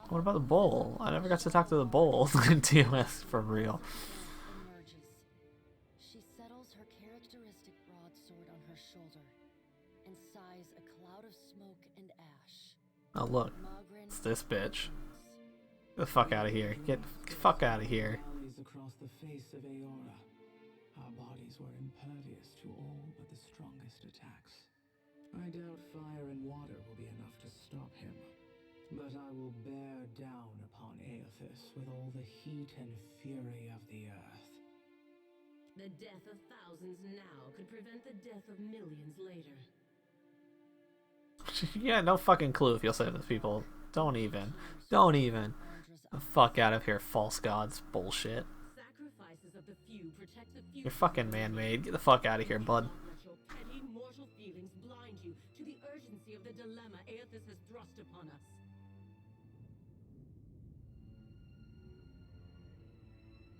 What about the bowl? I never got to talk to the bowl in TOS for real. She settles her characteristic broadsword on her shoulder and sighs a cloud of smoke and ash. Oh look, it's this bitch. Get the fuck out of here. Get the fuck out of here. Across the face of Aora. Our bodies were impervious to all but the strongest attacks. I doubt fire and water will be enough to stop him. But I will bear down upon Aethys with all the heat and fury of the earth. The death of thousands now could prevent the death of millions later. Yeah, no fucking clue if you'll save those people. Don't even. The fuck out of here, false gods. Bullshit. Sacrifices of the few protect the few. You're fucking man-made. Get the fuck out of here, bud. Let your petty mortal feelings blind you to the urgency of the dilemma Aethys has thrust upon us.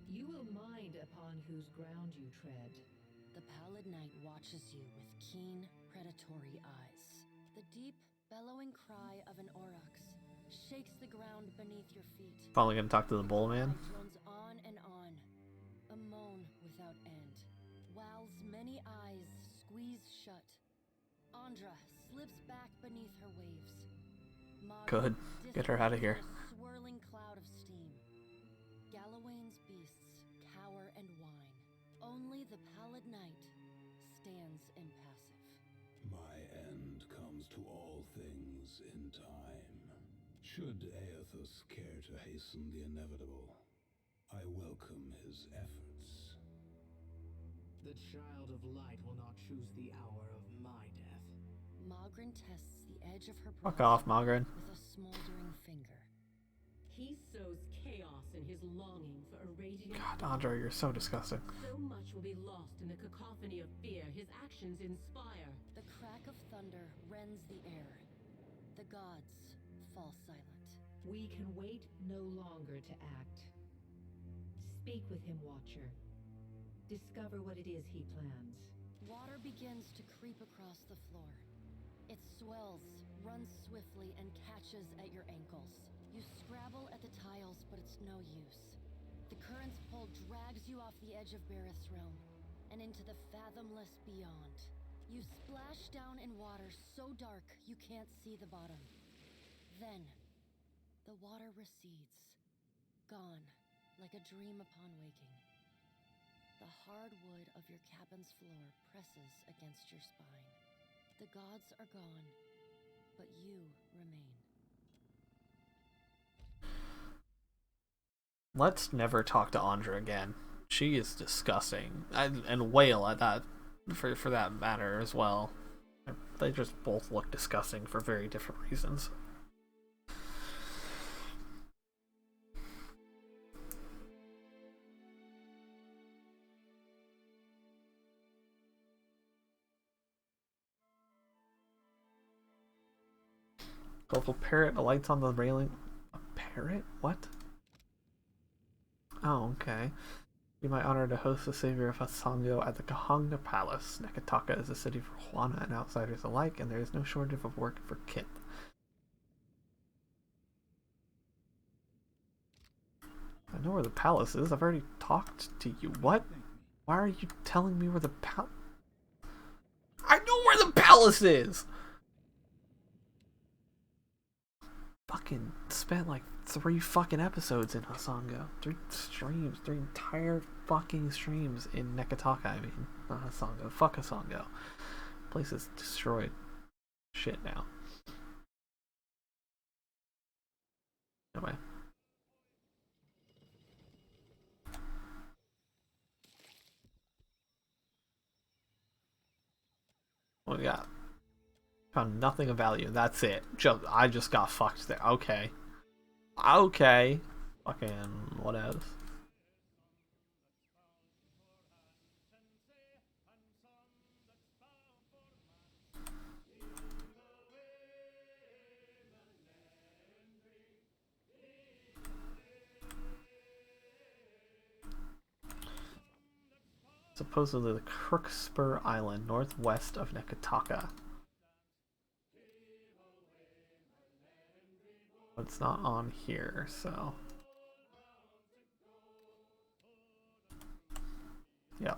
You will mind upon whose ground you tread. The pallid night watches you with keen, predatory eyes. The deep, bellowing cry of an aurochs shakes the ground beneath your feet. Finally gonna talk to the bull man. Drones on and on, a moan without end. Wal's many eyes squeeze shut. Andra slips back beneath her waves. Good. Get her out of here. A swirling cloud of steam. Galawain's beasts cower and whine. Only the pallid night stands impassive. My end comes to all things in time. Should Aethys care to hasten the inevitable, I welcome his efforts. The child of light will not choose the hour of my death. Magrin tests the edge of her Fuck off, Magrin. with a smoldering finger. He sows chaos in his longing for a radiant. God, Andre, you're so disgusting. So much will be lost in the cacophony of fear his actions inspire. The crack of thunder rends the air. The gods fall silent. We can wait no longer to act. Speak with him, Watcher. Discover what it is he plans. Water begins to creep across the floor. It swells, runs swiftly, and catches at your ankles. You scrabble at the tiles, but it's no use. The current's pull drags you off the edge of Bareth's realm, and into the fathomless beyond. You splash down in water so dark you can't see the bottom. Then, the water recedes, gone, like a dream upon waking. The hard wood of your cabin's floor presses against your spine. The gods are gone, but you remain. Let's never talk to Andra again. She is disgusting. And Whale at that, for that matter as well. They just both look disgusting for very different reasons. Colorful parrot, a lights on the railing. A parrot? What? Oh, okay. Be my honor to host the savior of Hasango at the Kahanga Palace. Nekataka is a city for Juana and outsiders alike, and there is no shortage of work for Kith. I know where the palace is. I've already talked to you. What? Why are you telling me where the palace... I know where the palace is! Fucking spent like 3 fucking episodes in Hasango. 3 streams. 3 entire fucking streams in Nekataka, I mean. Not Hasango. Fuck Hasango. Place is destroyed. Shit now. Anyway. What we got? Found nothing of value. That's it. I just got fucked there. Okay. Okay. Fucking what else? Supposedly the Crookspur Island, northwest of Nekataka. But it's not on here, so... Yeah.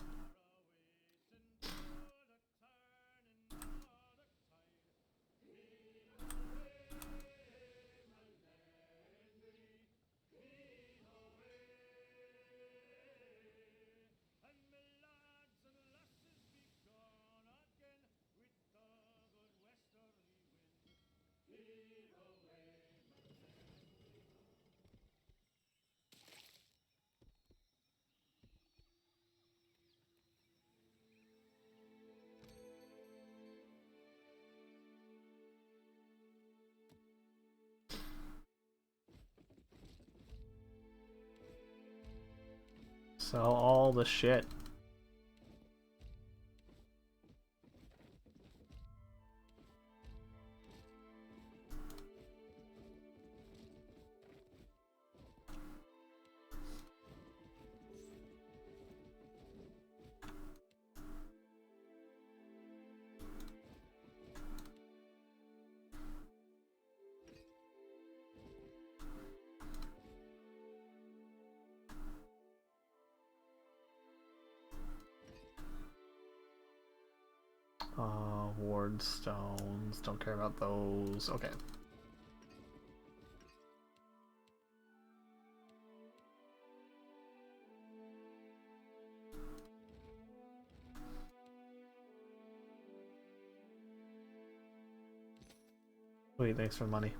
Sell all the shit. Ward stones. Don't care about those. Okay. Sweet, thanks for the money.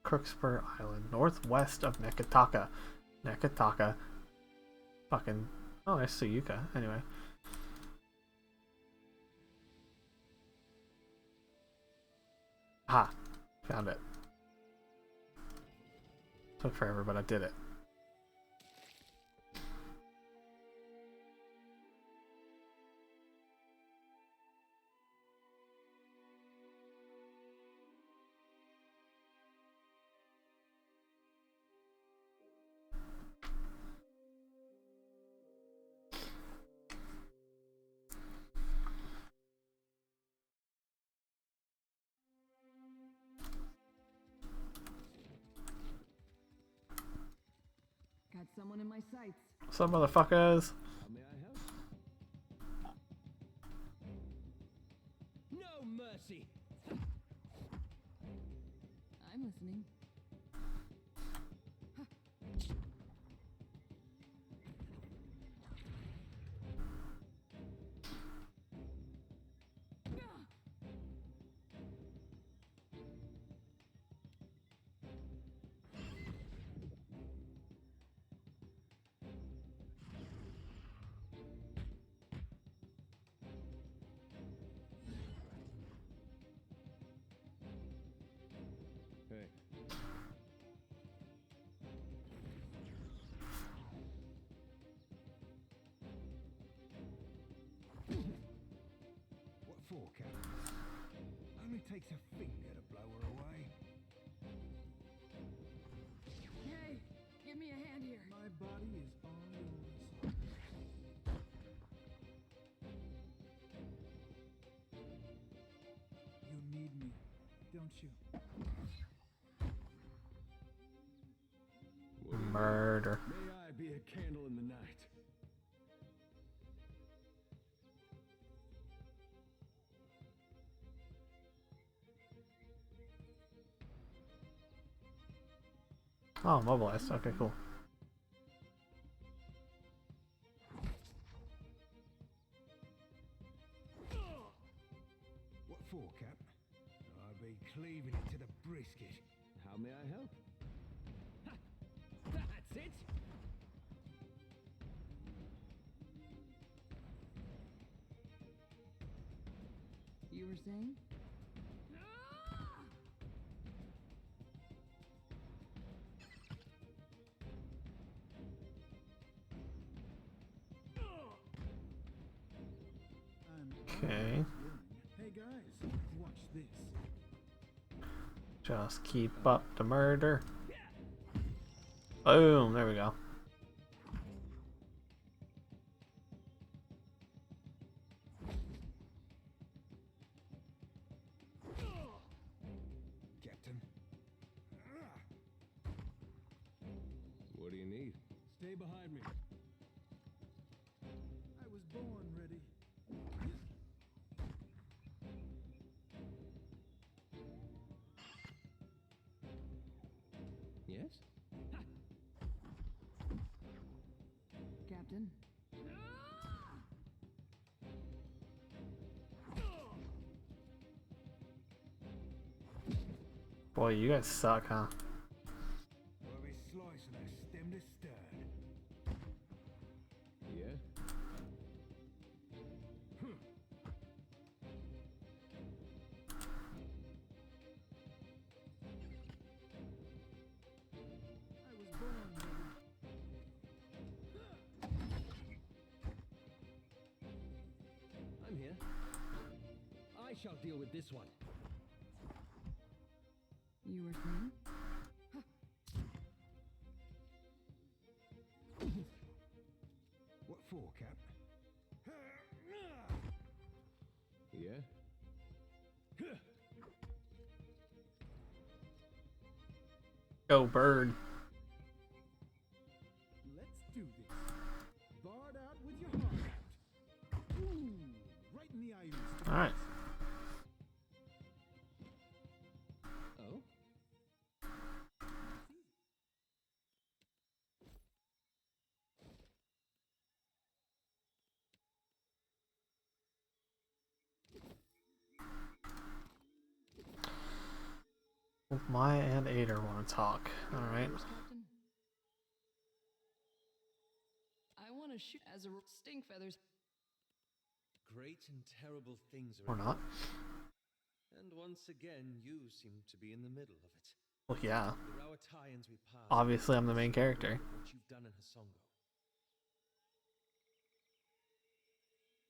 Crookspur Island, northwest of Nekataka. Nekataka. Fucking... Oh, there's Sayuka. Anyway. Ah, found it. Took forever, but I did it. Got someone in my sights. Some motherfuckers. May I help? No mercy. I'm listening. Hey. What for, Captain? Only takes a finger to blow her away. Hey, give me a hand here. My body is all yours. You need me, don't you? Murder. May I be a candle in the night? Oh, mobilized. Okay, cool. What for, Cap? I'll be cleaving it to the brisket. How may I help? Ha! That's it! were saying? Okay. Hey guys, watch this. Just keep up the murder. Boom, there we go. Captain. What do you need? Stay behind me. I was born ready. Yes? Captain? Boy, you guys suck, huh? We'll be slicing that stem to stern. Yeah? I was born ready. I'm here. I shall deal with this one. You were saying? What for, Cap? Yeah? Go, bird. Let's do this. Barred out with your heart out. Ooh, right in the eye. Alright. Oh? Maya and Ader want to talk. Alright. Captain? I want to shoot as a stink feathers. Great and terrible things are Or not. And once again, you seem to be in the middle of it. Well, yeah. The Rawatayans we passed. Obviously, I'm the main character. What you've done in Hasongo.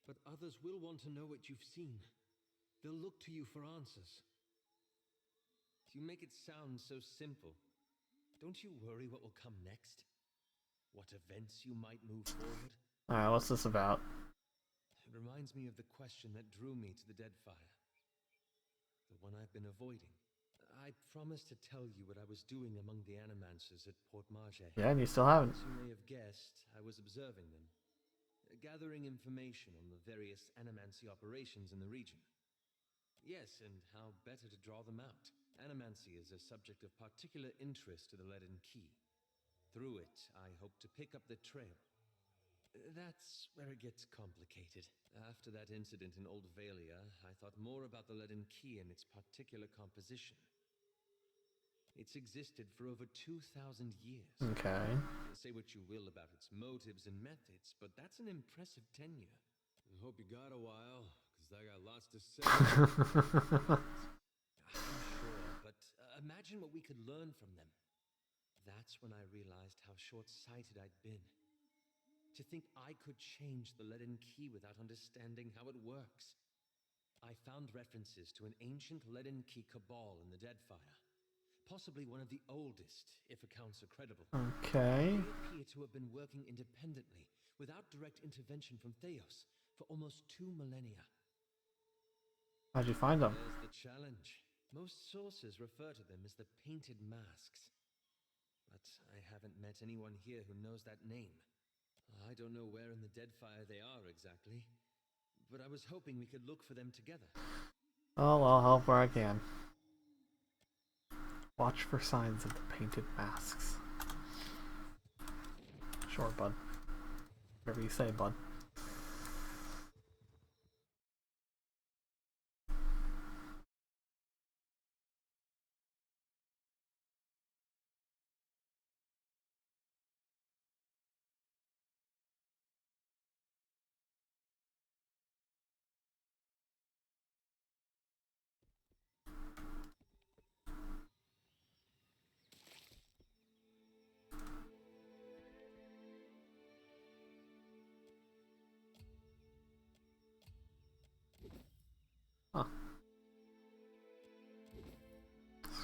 But others will want to know what you've seen. They'll look to you for answers. You make it sound so simple. Don't you worry what will come next? What events you might move forward? Alright, what's this about? It reminds me of the question that drew me to the Deadfire. The one I've been avoiding. I promised to tell you what I was doing among the Animancers at Port Marge. Yeah, and you still haven't. As you may have guessed, I was observing them, gathering information on the various Animancy operations in the region. Yes, and how better to draw them out. Animancy is a subject of particular interest to the Leaden Key. Through it, I hope to pick up the trail. That's where it gets complicated. After that incident in Old Valia, I thought more about the Leaden Key and its particular composition. It's existed for over 2,000 years. Okay. Say what you will about its motives and methods, but that's an impressive tenure. I hope you got a while, because I got lots to say. I'm sure, but imagine what we could learn from them. That's when I realized how short-sighted I'd been. To think I could change the Leaden Key without understanding how it works. I found references to an ancient Leaden Key cabal in the Deadfire. Possibly one of the oldest, if accounts are credible. Okay. They appear to have been working independently, without direct intervention from Theos, for almost 2 millennia. How'd you find them? There's the challenge. Most sources refer to them as the Painted Masks. But I haven't met anyone here who knows that name. I don't know where in the Deadfire they are exactly, but I was hoping we could look for them together. Oh, I'll help where I can. Watch for signs of the Painted Masks. Sure, bud. Whatever you say, bud.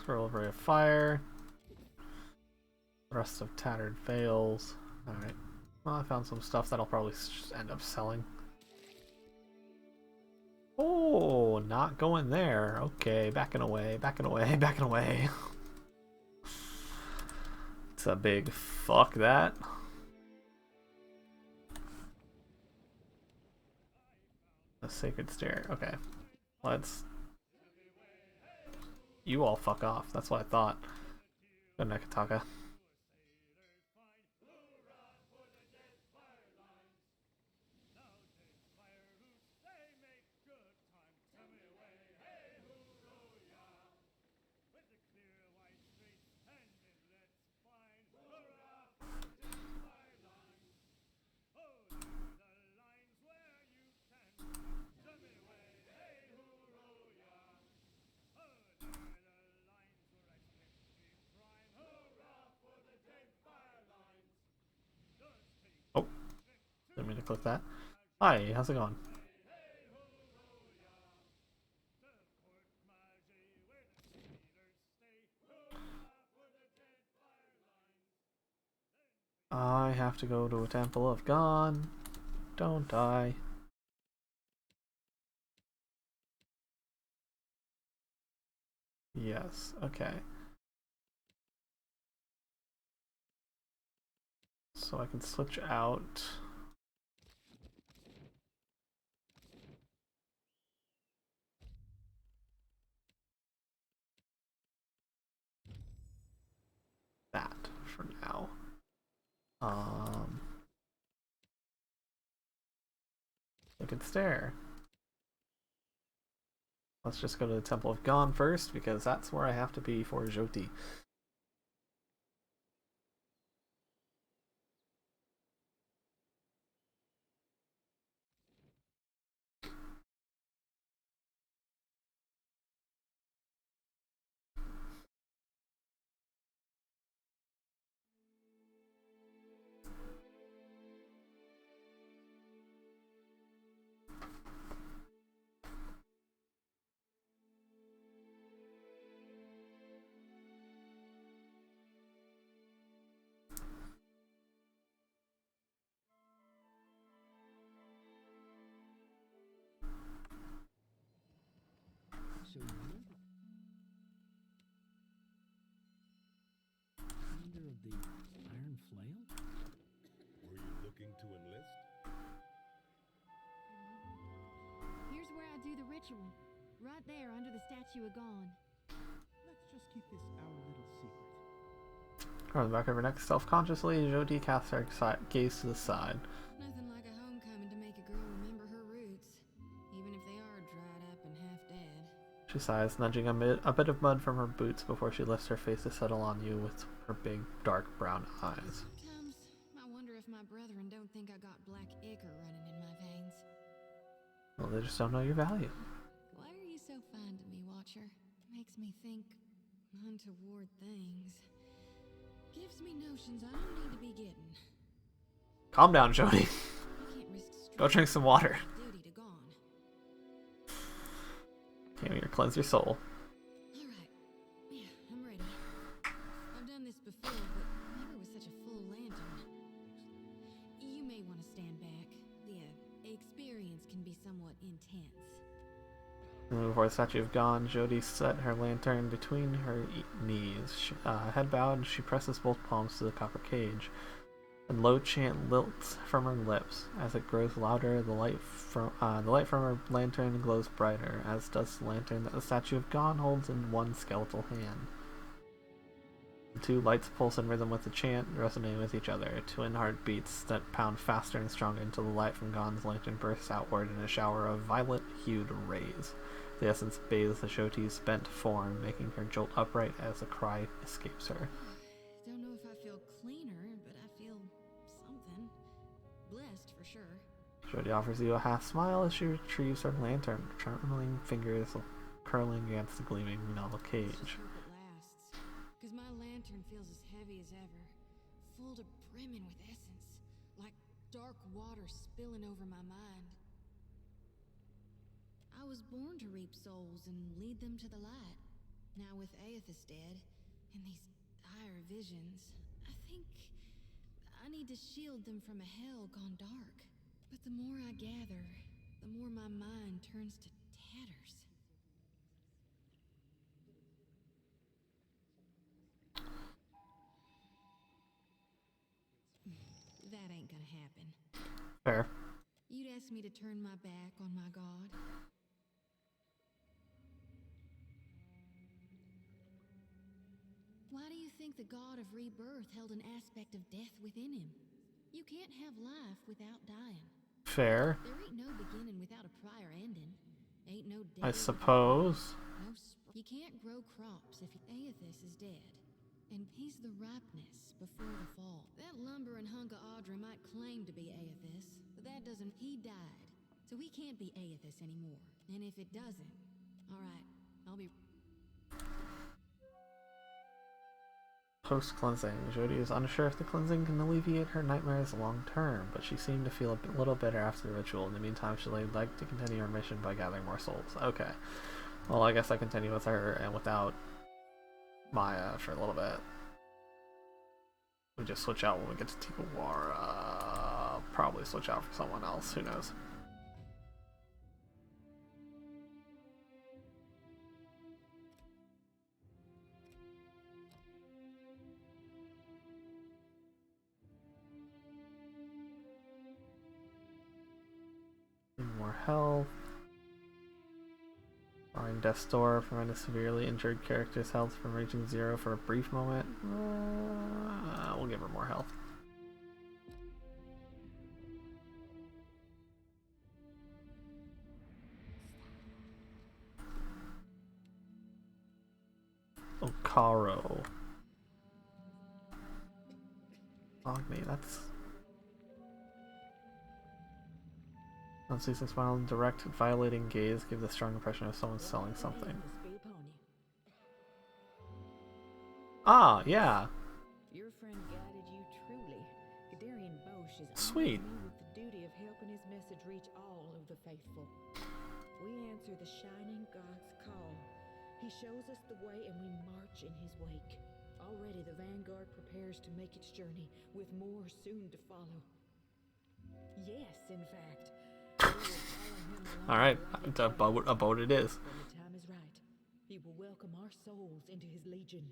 Scroll of Ray of Fire. Rest of Tattered Veils. Alright. Well, I found some stuff that I'll probably just end up selling. Oh, not going there. Okay, backing away, backing away, backing away. It's a big fuck that. A Sacred Stair. Okay. Let's... You all fuck off. That's what I thought. Go Nekataka. Oh, didn't mean to click that. Hi, how's it going? I have to go to a Temple of Gone. Don't die. Yes, okay. So I can switch out. That for now. I could stare. Let's just go to the Temple of Gone first, because that's where I have to be for Jyoti. So you're the founder of the Iron Flail? Were you looking to enlist? Here's where I do the ritual. Right there under the statue of Gon. Let's just keep this our little secret. From the back of her neck, self-consciously, Jyoti casts her gaze to the side. Nothing like a homecoming to make a girl remember her roots, even if they are dried up and half dead. She sighs, nudging a bit of mud from her boots before she lifts her face to settle on you with her big, dark brown eyes. Sometimes I wonder if my brethren don't think I got black ichor running in my veins. Well, they just don't know your value. Why are you so fond of me, Watcher? Makes me think untoward things. Gives me notions I don't need to be getting. Calm down, Jyoti. Go drink some water. Came here, cleanse your soul. Alright. Yeah, I'm ready. I've done this before, but never with such a full lantern. You may want to stand back. The experience can be somewhat intense. Before the statue of Gon, Jyoti set her lantern between her knees. Head bowed, she presses both palms to the copper cage. A low chant lilts from her lips. As it grows louder, the light from her lantern glows brighter, as does the lantern that the statue of Gon holds in one skeletal hand. The two lights pulse in rhythm with the chant, resonating with each other, twin heartbeats that pound faster and stronger until the light from Gon's lantern bursts outward in a shower of violet-hued rays. The essence bathes the Jyoti's bent form, making her jolt upright as a cry escapes her. Don't know if I feel cleaner, but I feel something. Blessed for sure. Jyoti offers you a half smile as she retrieves her lantern, trembling fingers curling against the gleaming metal cage. Because my lantern feels as heavy as ever, full to brimming with essence, like dark water spilling over my mind. I was born to reap souls and lead them to the light. Now with Aethys dead, and these dire visions, I think I need to shield them from a hell gone dark. But the more I gather, the more my mind turns to tatters. That ain't gonna happen. Fair. You'd ask me to turn my back on my god? Why do you think the god of rebirth held an aspect of death within him? You can't have life without dying. Fair. There ain't no beginning without a prior ending. Ain't no day I suppose. you can't grow crops if Aethys is dead. And he's the ripeness before the fall. That lumbering hunk of Audra might claim to be Aethys, but that doesn't. He died. So he can't be Aethys anymore. And if it doesn't, alright, I'll be. Post-cleansing. Jodie is unsure if the cleansing can alleviate her nightmares long term, but she seemed to feel a little better after the ritual. In the meantime, she would like to continue her mission by gathering more souls. Okay. Well, I guess I continue with her and without Maya for a little bit. We just switch out when we get to Tikawara. Probably switch out for someone else. Who knows? More health. Find Death's Door prevent a severely injured character's health from reaching 0 for a brief moment. We'll give her more health. Okaro. Agni, that's... Unceasing smile and direct, violating gaze gives a strong impression of someone selling something. Ah, yeah. Your friend guided you truly. Gadarian Bosch is Sweet. honoring me with the duty of helping his message reach all of the faithful. We answer the shining God's call. He shows us the way and we march in his wake. Already the Vanguard prepares to make its journey, with more soon to follow. Yes, in fact. Alright, a boat it is. When the time is right, he will welcome our souls into his legion.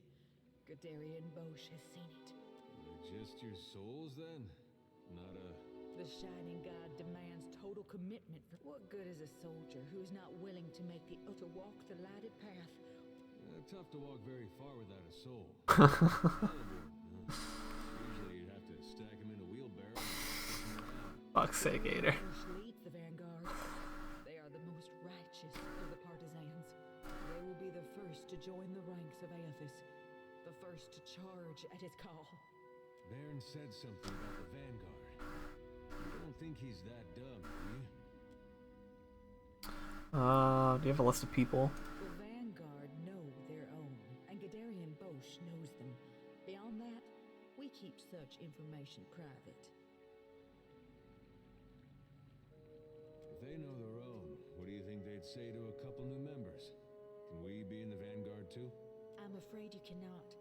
Gadarian Bosch has seen it. Just your souls, then? Not a... The Shining God demands total commitment. For what good is a soldier who is not willing to make to walk the lighted path? Tough to walk very far without a soul. Usually you'd have to stack him in a wheelbarrow and push him around. Fuck's sake, Gator. Leads the Vanguard. They are the most righteous of the partisans. They will be the first to join the ranks of Aethys. The first to charge at his call. Baron said something about the Vanguard. You don't think he's that dumb, do you? Do you have a list of people? The Vanguard know their own, and Gadarian Bosch knows them. Beyond that, we keep such information private. If they know their own, what do you think they'd say to a couple new members? Can we be in the Vanguard too? I'm afraid you cannot.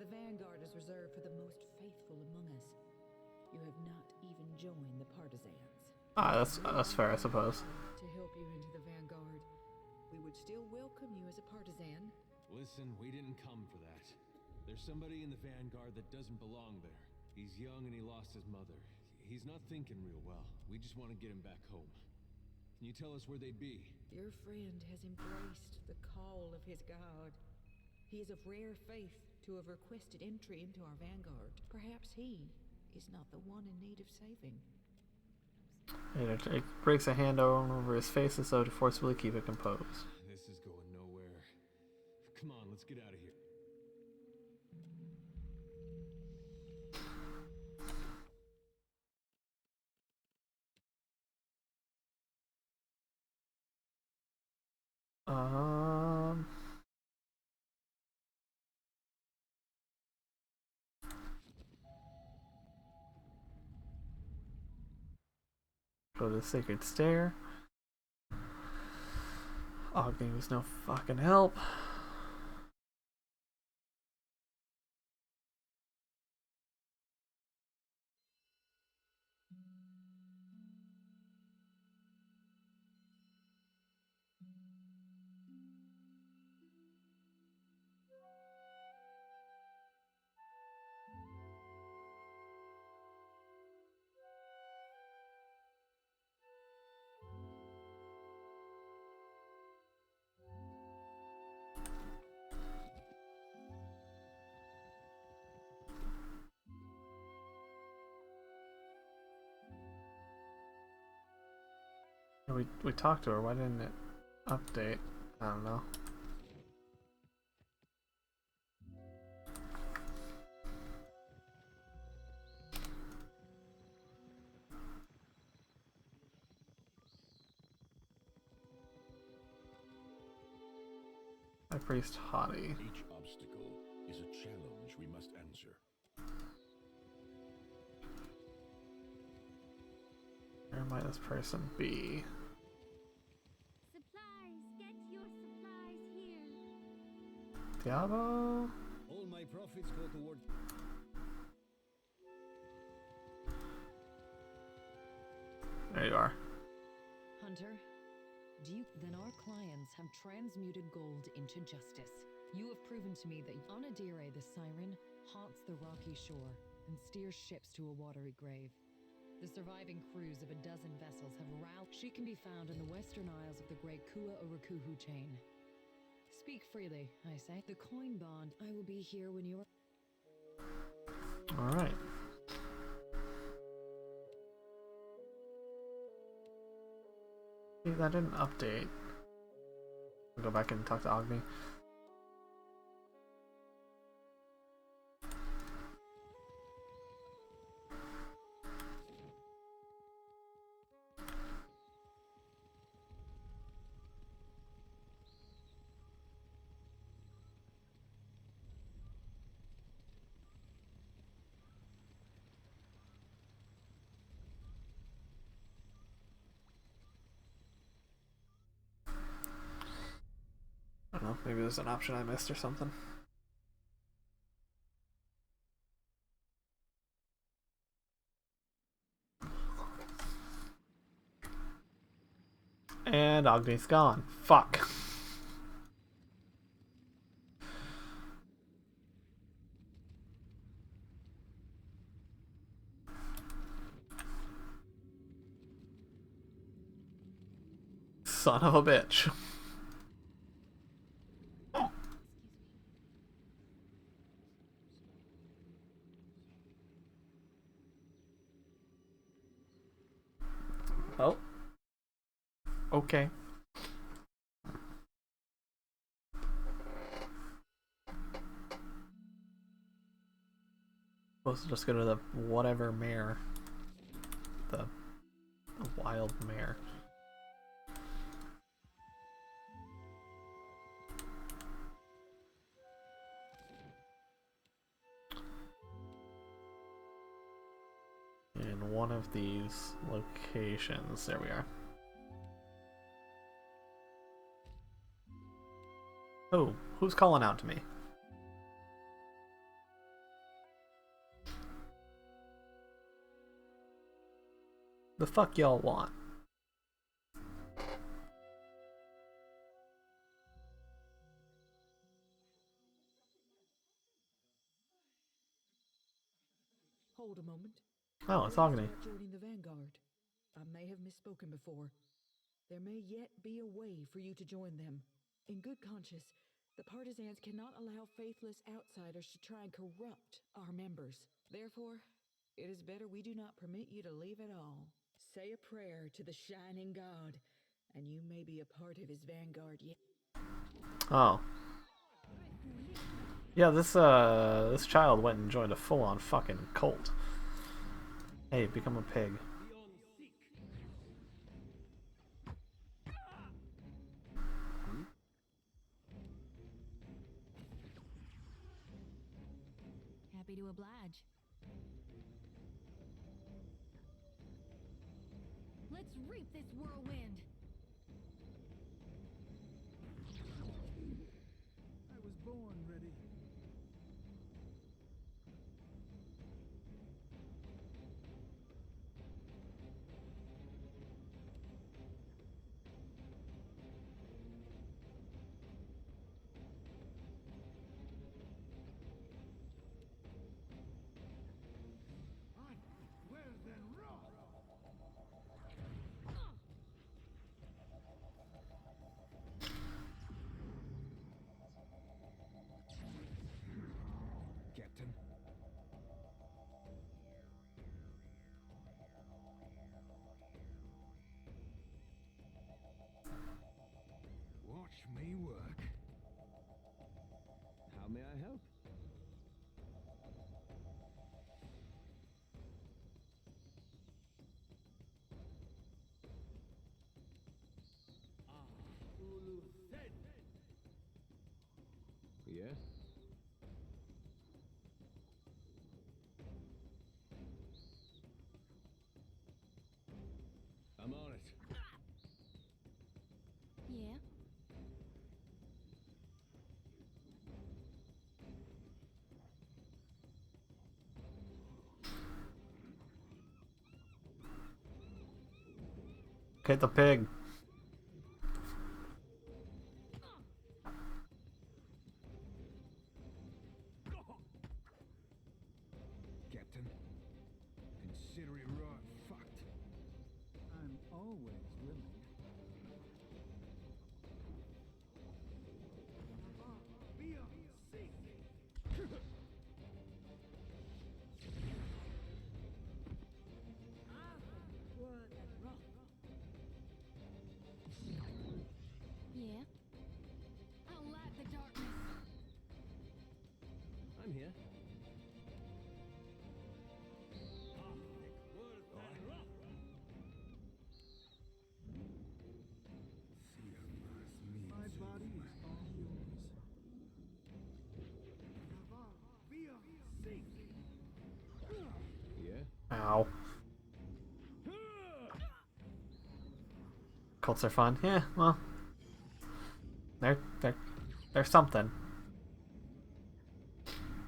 The Vanguard is reserved for the most faithful among us. You have not even joined the partisans. That's fair, I suppose. To help you into the Vanguard, we would still welcome you as a partisan. Listen, we didn't come for that. There's somebody in the Vanguard that doesn't belong there. He's young and he lost his mother. He's not thinking real well. We just want to get him back home. Can you tell us where they'd be? Your friend has embraced the call of his god. He is of rare faith to have requested entry into our Vanguard. Perhaps he is not the one in need of saving. It breaks a hand over his face as though to forcibly keep it composed. This is going nowhere. Come on, let's get out of here. Go to the Sacred Stair. Ogden was no fucking help. We talked to her. Why didn't it update? I don't know. High Priest Haughty. Each obstacle is a challenge we must answer. Where might this person be? Supplies, get your supplies here. Diabo? All my profits go toward. There you are. Hunter, then our clients have transmuted gold into justice. You have proven to me that Onadire the Siren haunts the rocky shore and steers ships to a watery grave. The surviving crews of a dozen vessels have rallied. She can be found in the western isles of the great Kua Urakuhu chain. Speak freely, I say. The coin bond, I will be here when you are... Alright. See, that didn't update. Go back and talk to Agni. I don't know, maybe there's an option I missed or something. And Agni's gone. Fuck. Son of a bitch. Oh. Okay. Supposed to just go to the whatever mare. The wild mare. In one of these locations. There we are. Oh, who's calling out to me? The fuck y'all want? Hold a moment. Oh, it's Before you Agni. start joining the Vanguard, I may have misspoken before. There may yet be a way for you to join them. In good conscience, the partisans cannot allow faithless outsiders to try and corrupt our members. Therefore, it is better we do not permit you to leave at all. Say a prayer to the Shining God, and you may be a part of his Vanguard yet. Oh. Yeah, this child went and joined a full-on fucking cult. Hey, become a pig. Happy to oblige. Let's reap this whirlwind. I was born ready. me work. How may I help? Yes? I'm on it. Yeah? Hit the pig. Captain, consider it right fucked. I'm always willing. Yeah? I'll light the darkness. I'm here. My body is all yours. Yeah? Ow. Cults are fun. Yeah, well. They're something.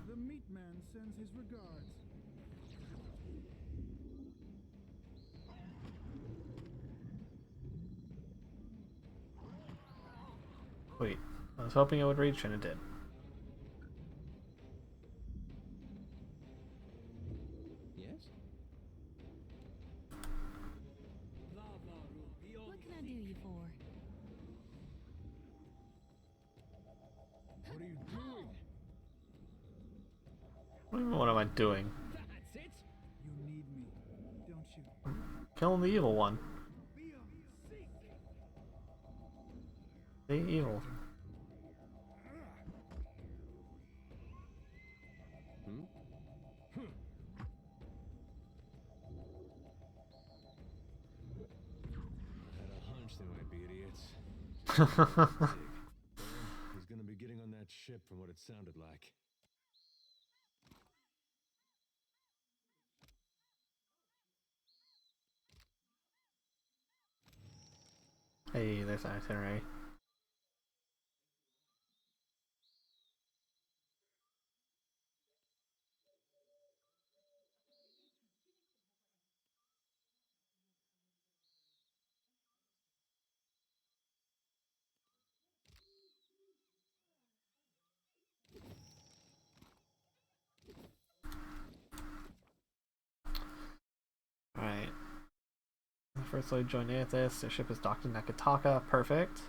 The meat man sends his regards. Wait, I was hoping it would reach and it did. Yes? What can I do you for? What are you doing? What am I doing? That's it? You need me, don't you? Killing the evil one. The evil. Hmm? I had a hunch they might be idiots. He's gonna be getting on that ship from what it sounded like. Hey, there's an itinerary. Alright. First Lord joined Aethys. Their ship is docked in Nakataka. Perfect.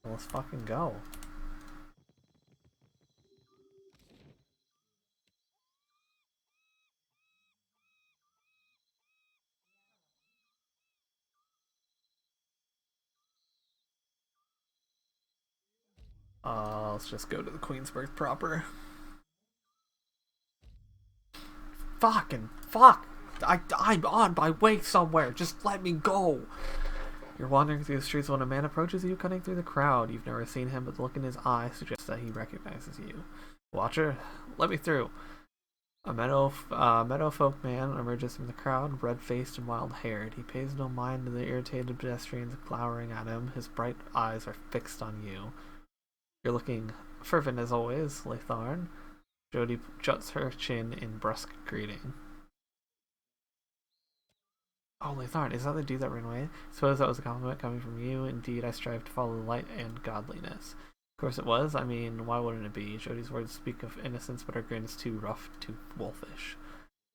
Well, let's fucking go. Let's just go to the Queensburg proper. Fucking fuck! I'm on my way somewhere. Just let me go. You're wandering through the streets when a man approaches you, cutting through the crowd. You've never seen him, but the look in his eye suggests that he recognizes you. Watcher, let me through. A meadowfolk man emerges from the crowd, red-faced and wild-haired. He pays no mind to the irritated pedestrians glowering at him. His bright eyes are fixed on you. You're looking fervent as always, Latharn. Jody juts her chin in brusque greeting. Oh, Latharn, is that the dude that ran away? Suppose that was a compliment coming from you. Indeed, I strive to follow light and godliness. Of course it was. I mean, why wouldn't it be? Jody's words speak of innocence, but her grin is too rough, too wolfish.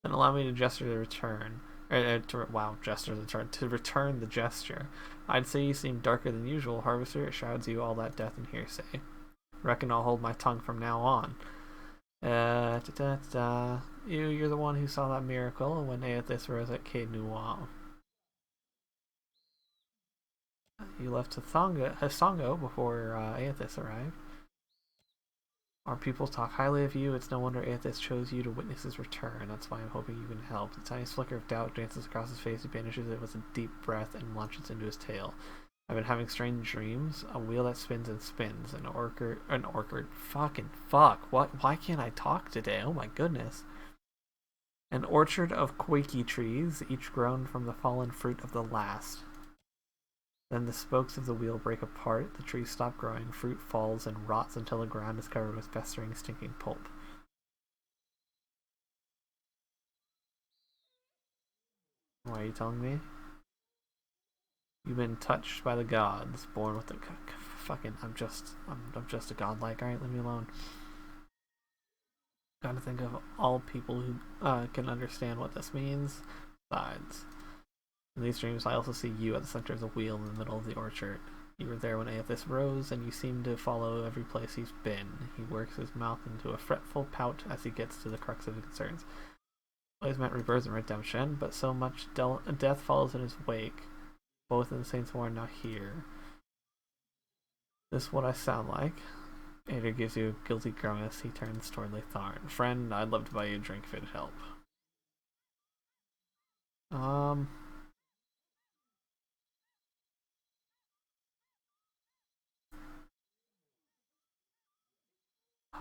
Then allow me to gesture the return. Gesture the return. To return the gesture. I'd say you seem darker than usual, Harvester. It shrouds you all that death and hearsay. Reckon I'll hold my tongue from now on. You're the one who saw that miracle when Aethys rose at Caed Nuam. You left Hisongo before Aethys arrived. Our people talk highly of you. It's no wonder Aethys chose you to witness his return. That's why I'm hoping you can help. The tiniest flicker of doubt dances across his face. He banishes it with a deep breath and launches into his tail. I've been having strange dreams. A wheel that spins and spins. An orchard. Fucking fuck. Why can't I talk today? Oh my goodness. An orchard of quaky trees, each grown from the fallen fruit of the last. Then the spokes of the wheel break apart, the trees stop growing, fruit falls and rots until the ground is covered with festering, stinking pulp. Why are you telling me? You've been touched by the gods, born with the fucking. I'm just a godlike. All right, leave me alone. Gotta think of all people who can understand what this means. Besides, in these dreams, I also see you at the center of the wheel in the middle of the orchard. You were there when Aethys rose, and you seem to follow every place he's been. He works his mouth into a fretful pout as he gets to the crux of his concerns. Always meant rebirth and redemption, but so much death follows in his wake. Both in the Saints War and now here. This is what I sound like. Ader gives you a guilty grimace. He turns toward Latharn. Friend, I'd love to buy you a drink if it'd help. Oh,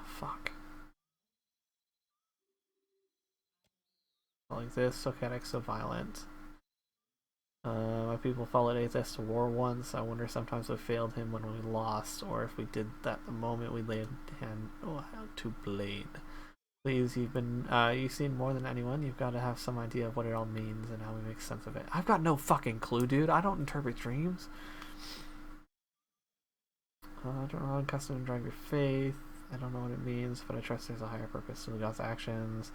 fuck. Like this, so chaotic, so violent. My people followed Aethys to war once. I wonder sometimes we failed him when we lost, or if we did that the moment we laid hand to blade. Please, you've seen more than anyone. You've got to have some idea of what it all means and how we make sense of it. I've got no fucking clue, dude. I don't interpret dreams. I don't know how custom to drive your faith. I don't know what it means, but I trust there's a higher purpose to the gods' actions.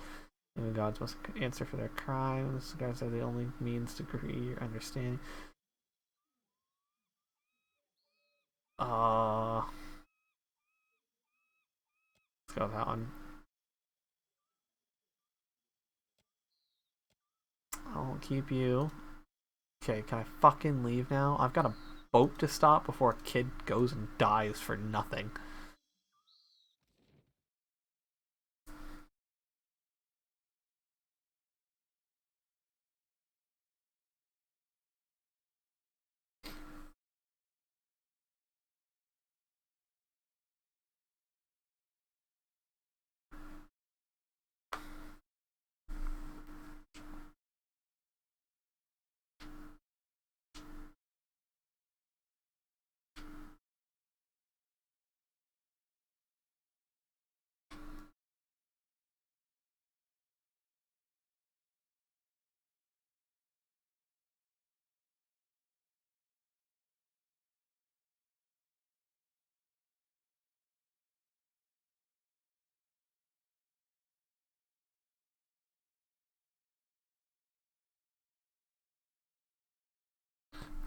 Even gods must answer for their crimes. The gods are the only means to agree your understanding. Let's go with that one. I won't keep you. Okay, can I fucking leave now? I've got a boat to stop before a kid goes and dies for nothing.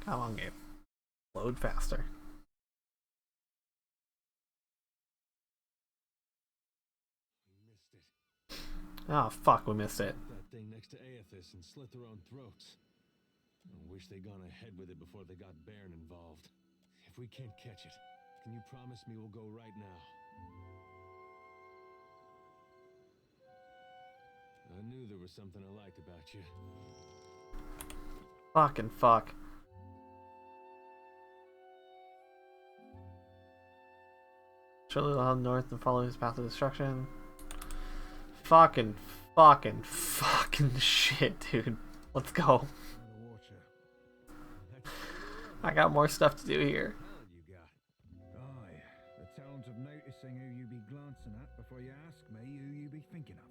Come on, game. Load faster. Oh, fuck, we missed it. That thing next to Aethys and slit their own throats. I wish they'd gone ahead with it before they got Bairn involved. If we can't catch it, can you promise me we'll go right now? I knew there was something I liked about you. Fucking fuck. Surely they'll head north and follow his path of destruction. Fucking shit, dude. Let's go. I got more stuff to do here. Aye, the talent of noticing who you be glancing at before you ask me who you be thinking of.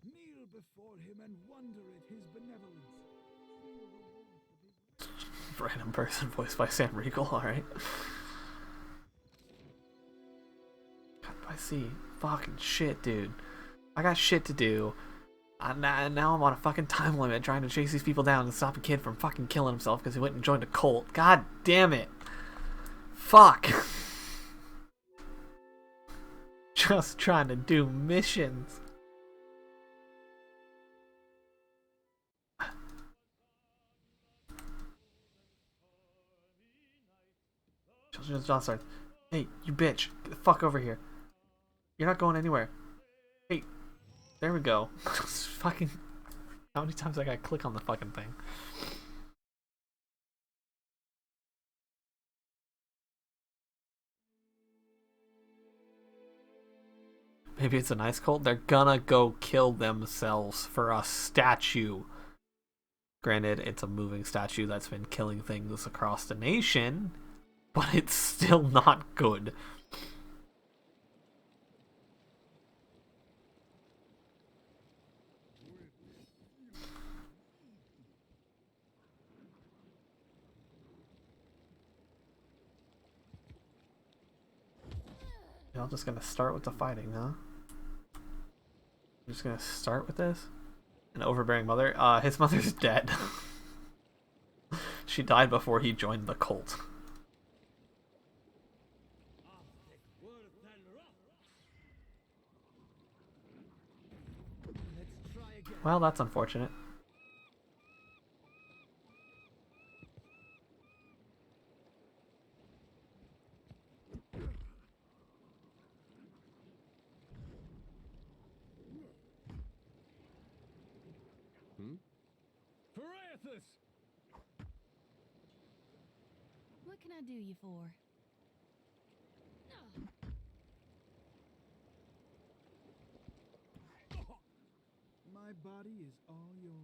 Kneel before him and wonder at his benevolence. Random person voiced by Sam Riegel, alright. God, I see. Fucking shit, dude. I got shit to do. Now I'm on a fucking time limit trying to chase these people down and stop a kid from fucking killing himself because he went and joined a cult. God damn it. Fuck. Just trying to do missions. John starts. Hey, you bitch. Get the fuck over here. You're not going anywhere. Hey, there we go. Fucking. How many times I gotta click on the fucking thing? Maybe it's an ice cult. They're gonna go kill themselves for a statue. Granted, it's a moving statue that's been killing things across the nation, but it's still not good. Y'all just gonna start with the fighting, huh? I'm just gonna start with this? An overbearing mother? His mother's dead. She died before he joined the cult. Well, that's unfortunate. What can I do you for? My body is all yours.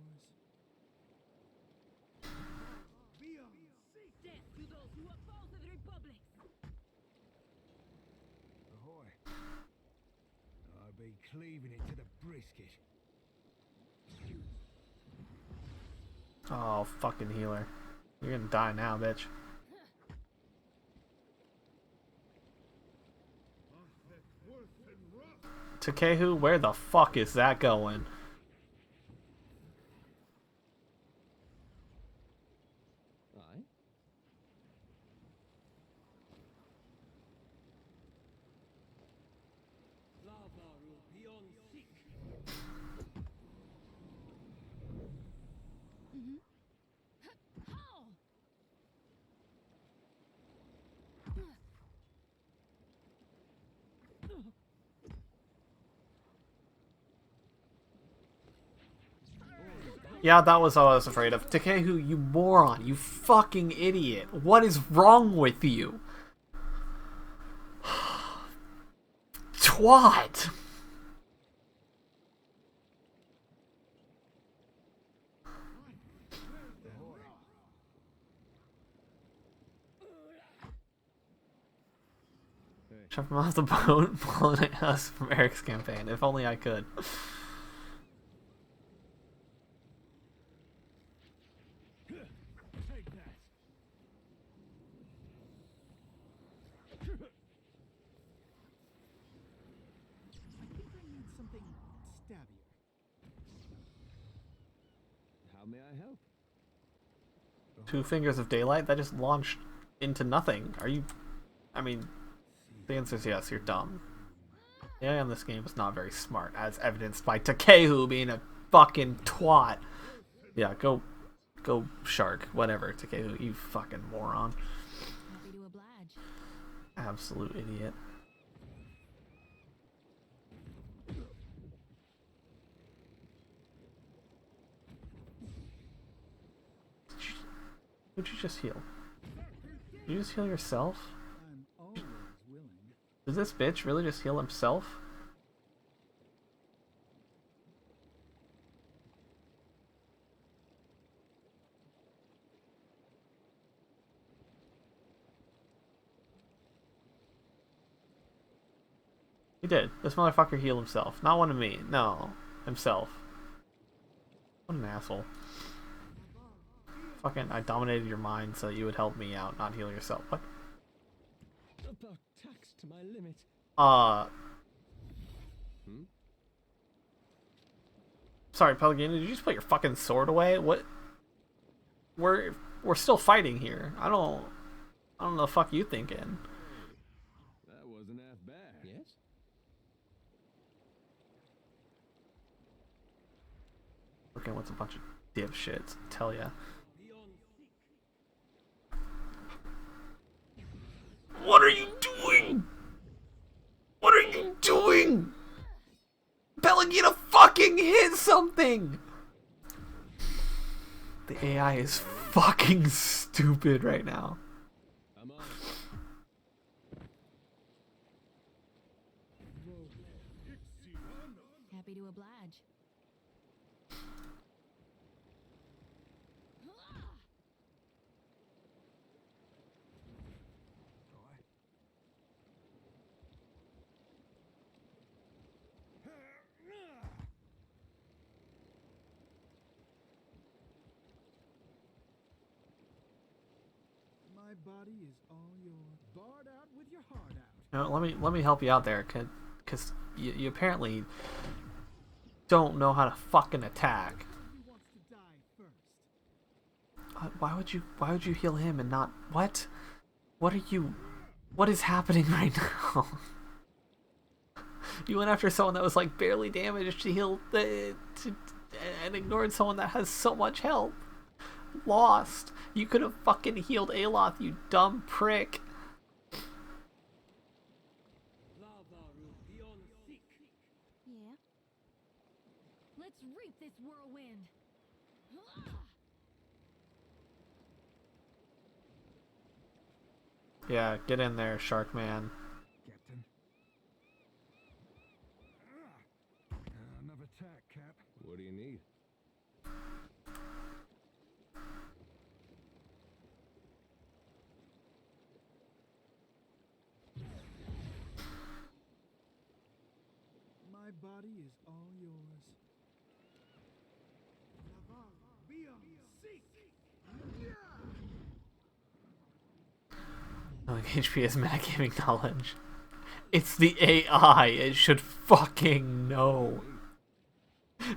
Death to those who oppose the Republic! Ahoy. I'll be cleaving it to the brisket. Oh, fucking healer. You're gonna die now, bitch. Takehu, where the fuck is that going? Yeah, that was all I was afraid of. Takehu, you moron. You fucking idiot. What is wrong with you? Twat! Jump him off the boat, pulling us from Eric's campaign. If only I could. How may I help? 2 fingers of daylight? That just launched into nothing. Are you... I mean, the answer is yes, you're dumb. The AI on this game is not very smart, as evidenced by Takehu being a fucking twat. Yeah, go shark. Whatever, Takehu, you fucking moron. Happy to oblige. Absolute idiot. Would you just heal? Did you just heal yourself? Does this bitch really just heal himself? He did. This motherfucker healed himself. Not one of me. No. Himself. What an asshole. Fucking, I dominated your mind so that you would help me out, not heal yourself. What? About taxed to my limit. Sorry, Pelagina, did you just put your fucking sword away? What? We're still fighting here. I don't know the fuck you thinking. That wasn't half bad. Yes? Working with a bunch of dipshits, tell ya. What are you doing? What are you doing? Pelagina fucking hit something! The AI is fucking stupid right now. Happy to oblige. My body is all yours. Barred out with your heart out. You know, let me help you out there, cause you apparently don't know how to fucking attack. He wants to die first. Why would you heal him and not what? What is happening right now? You went after someone that was like barely damaged to heal and ignored someone that has so much health. Lost. You could have fucking healed Aloth, you dumb prick. Yeah. Let's reap this whirlwind. Yeah, get in there, Shark Man. Captain. Another attack, Cap. What do you need? My body is all yours. Like HP is metagaming knowledge. It's the AI. It should fucking know.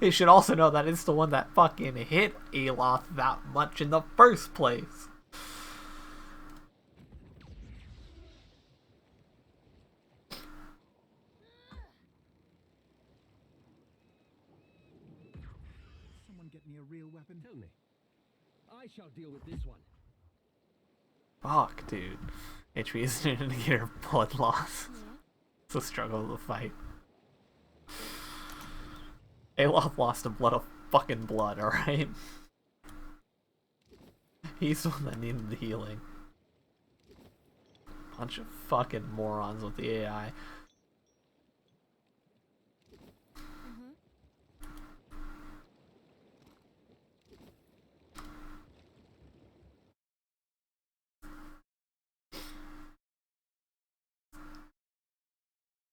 It should also know that it's the one that fucking hit Aloth that much in the first place. Someone get me a real weapon. Tell me. I shall deal with this one. Fuck, dude. HP is an indicator of blood loss. It's a struggle to fight. Aloth lost a lot of fucking blood, alright? He's the one that needed the healing. Bunch of fucking morons with the AI.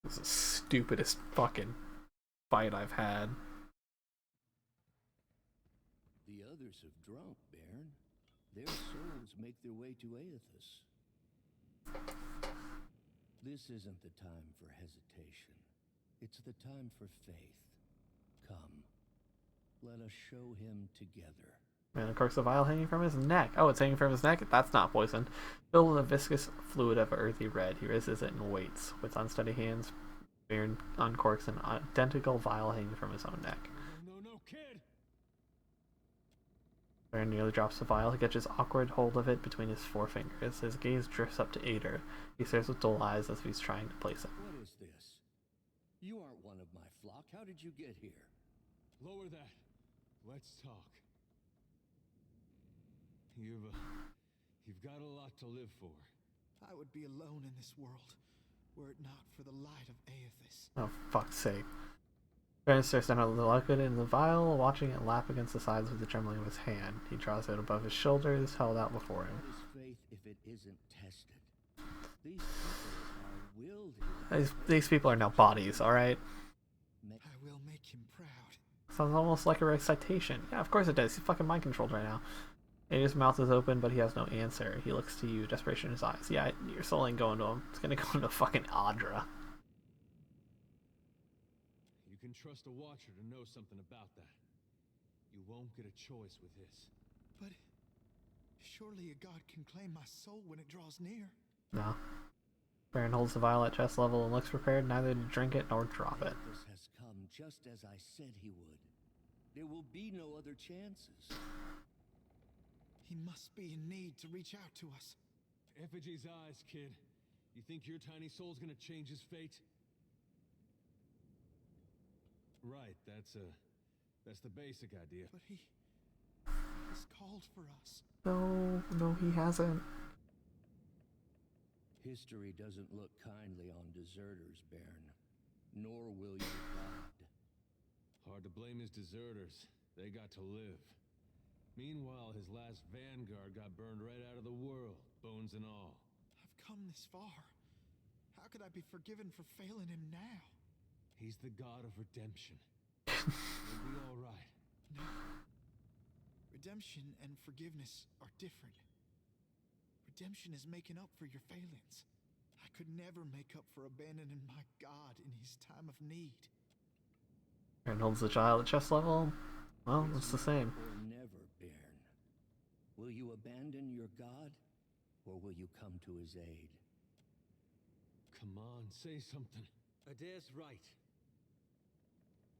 This is the stupidest fucking fight I've had. The others have drunk, Baron. Their souls make their way to Aethys. This isn't the time for hesitation. It's the time for faith. Come, let us show him together. Man, of course, the vial hanging from his neck. Oh, it's hanging from his neck? That's not poison. Filled with a viscous fluid of earthy red, he raises it and waits. With unsteady hands, Baron uncorks an identical vial hanging from his own neck. No, kid! Baron nearly drops the vial. He catches awkward hold of it between his forefingers. His gaze drifts up to Ader. He stares with dull eyes as if he's trying to place it. What is this? You aren't one of my flock. How did you get here? Lower that. Let's talk. You've got a lot to live for. I would be alone in this world were it not for the light of Aethys. Oh, fuck's sake. Baron stares down at the liquid in the vial, watching it lap against the sides with the trembling of his hand. He draws it above his shoulders, held out before him. What is faith if it isn't tested? These people are willed. These people are now bodies, alright? I will make him proud. Sounds almost like a recitation. Yeah, of course it does. He's fucking mind controlled right now. Ader's mouth is open, but he has no answer. He looks to you, desperation in his eyes. Yeah, your soul ain't going to him. It's gonna go into fucking Audra. You can trust a Watcher to know something about that. You won't get a choice with this. But surely a god can claim my soul when it draws near. No. Baron holds the vial at chest level and looks prepared neither to drink it nor drop it. This has come just as I said he would. There will be no other chances. He must be in need to reach out to us. Effigy's eyes, kid. You think your tiny soul's gonna change his fate? Right, that's the basic idea. But he's called for us. No, he hasn't. History doesn't look kindly on deserters, Bairn. Nor will your god. Hard to blame his deserters. They got to live. Meanwhile, his last vanguard got burned right out of the world, bones and all. I've come this far. How could I be forgiven for failing him now? He's the god of redemption. We'll be all right. No. Redemption and forgiveness are different. Redemption is making up for your failings. I could never make up for abandoning my god in his time of need. Bairn holds the child at chest level. Well, it's the same. Or never, Bairn. Will you abandon your god, or will you come to his aid? Come on, say something. Adair's right.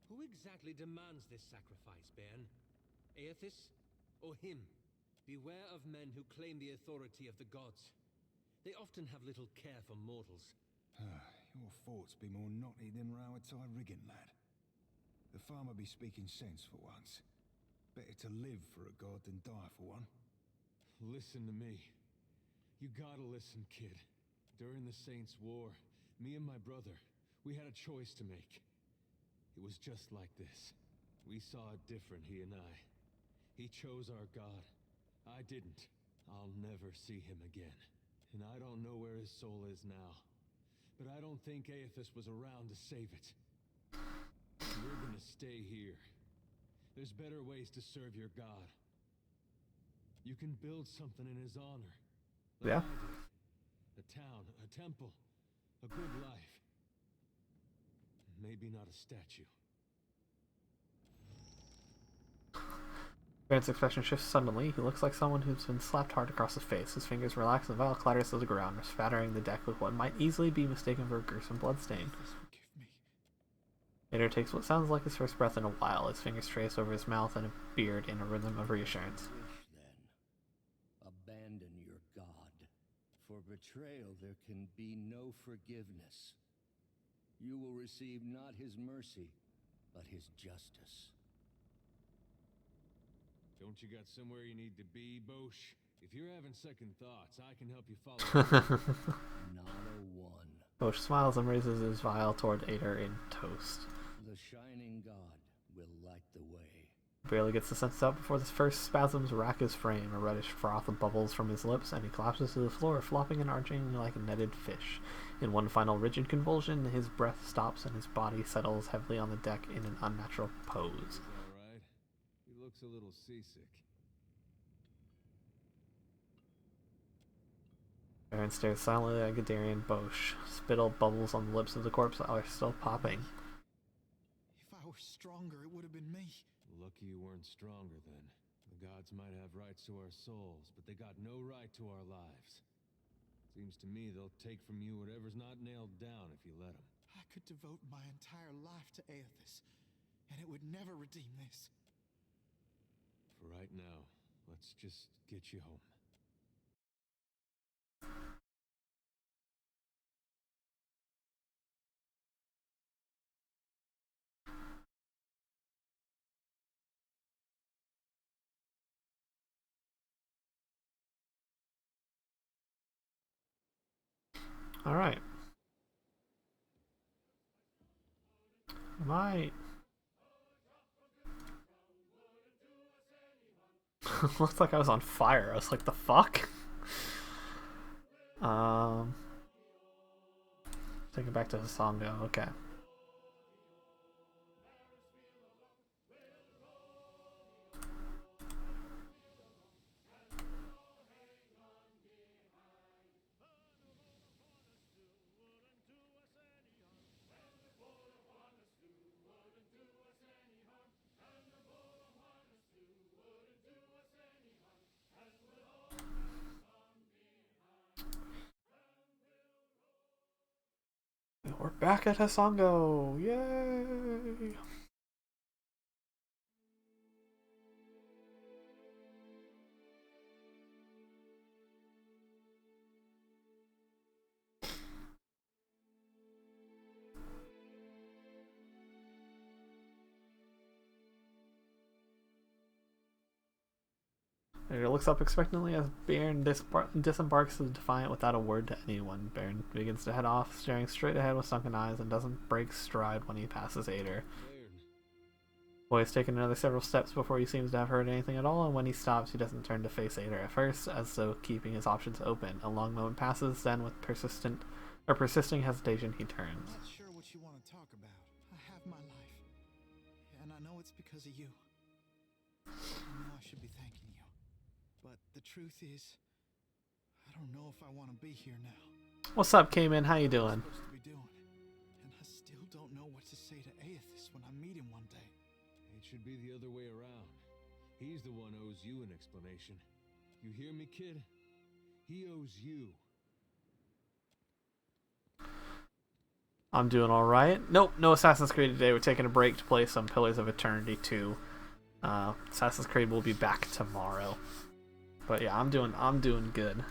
Who exactly demands this sacrifice, Bairn? Aethys or him? Beware of men who claim the authority of the gods. They often have little care for mortals. Your thoughts be more knotty than Rowatai rigging, lad. The farmer be speaking sense for once. Better to live for a god than die for one. Listen to me. You gotta listen, kid. During the Saints' War, me and my brother, we had a choice to make. It was just like this. We saw it different, he and I. He chose our god. I didn't. I'll never see him again. And I don't know where his soul is now. But I don't think Aethys was around to save it. We're gonna stay here. There's better ways to serve your god. You can build something in his honor. Yeah. A town, a temple, a good life. Maybe not a statue. Bairn's expression shifts suddenly. He looks like someone who's been slapped hard across the face. His fingers relax and the vial clatters to the ground, spattering the deck with what might easily be mistaken for a gruesome bloodstain. Ader takes what sounds like his first breath in a while. His fingers trace over his mouth and a beard in a rhythm of reassurance. Wish, then. Abandon your god. For betrayal there can be no forgiveness. You will receive not his mercy, but his justice. Don't you got somewhere you need to be, Bosch? If you're having second thoughts, I can help you follow. Not a one. Bosch smiles and raises his vial toward Ader in toast. The shining god will light the way. Barely gets the sentence out before the first spasms rack his frame. A reddish froth bubbles from his lips, and he collapses to the floor, flopping and arching like a netted fish. In one final rigid convulsion, his breath stops and his body settles heavily on the deck in an unnatural pose. All right. He looks a little seasick. Bairn stares silently at Gadarian Bosch. Spittle bubbles on the lips of the corpse are still popping. If I were stronger, it would have been me. Lucky you weren't stronger then. The gods might have rights to our souls, but they got no right to our lives. Seems to me they'll take from you whatever's not nailed down if you let them. I could devote my entire life to Aethys, and it would never redeem this. For right now, let's just get you home. Alright. Might. Looks like I was on fire. I was like, the fuck? Take it back to the song go. Okay. We're back at Hasongo! Yay! He looks up expectantly as Baron disembarks the Defiant without a word to anyone. Baron begins to head off, staring straight ahead with sunken eyes, and doesn't break stride when he passes Ader. Boy has taken another several steps before he seems to have heard anything at all, and when he stops, he doesn't turn to face Ader at first, as though keeping his options open. A long moment passes, then with persisting hesitation, he turns. I'm not sure what you want to talk about. I have my life, and I know it's because of you. I know I should be thanking you, but the truth is, I don't know if I want to be here now. What's up, Cayman? How you doing? Supposed to be doing, and I still don't know what to say to Aethys when I meet him one day. It should be the other way around. He's the one who owes you an explanation. You hear me, kid? He owes you. I'm doing alright. Nope, no Assassin's Creed today. We're taking a break to play some Pillars of Eternity 2. Assassin's Creed will be back tomorrow. But yeah, I'm doing good.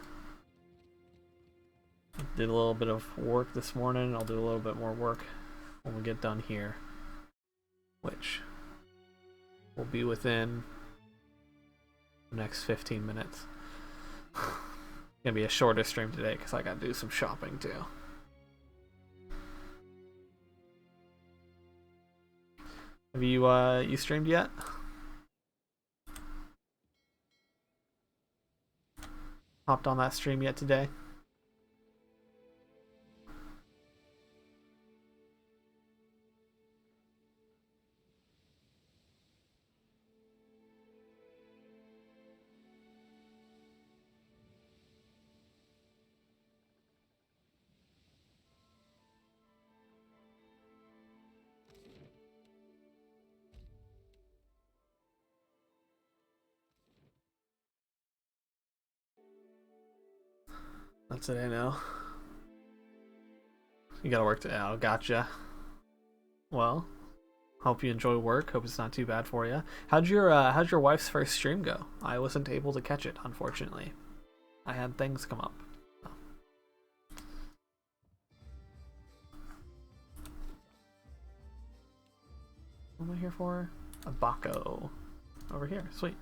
Did a little bit of work this morning. I'll do a little bit more work when we get done here, which will be within the next 15 minutes. Gonna be a shorter stream today because I gotta do some shopping too. Have you streamed yet? Hopped on that stream yet today? That's it, I know. You gotta work today. Oh, gotcha. Well, hope you enjoy work. Hope it's not too bad for you. How'd your wife's first stream go? I wasn't able to catch it, unfortunately. I had things come up. So. What am I here for? A Baco. Over here. Sweet.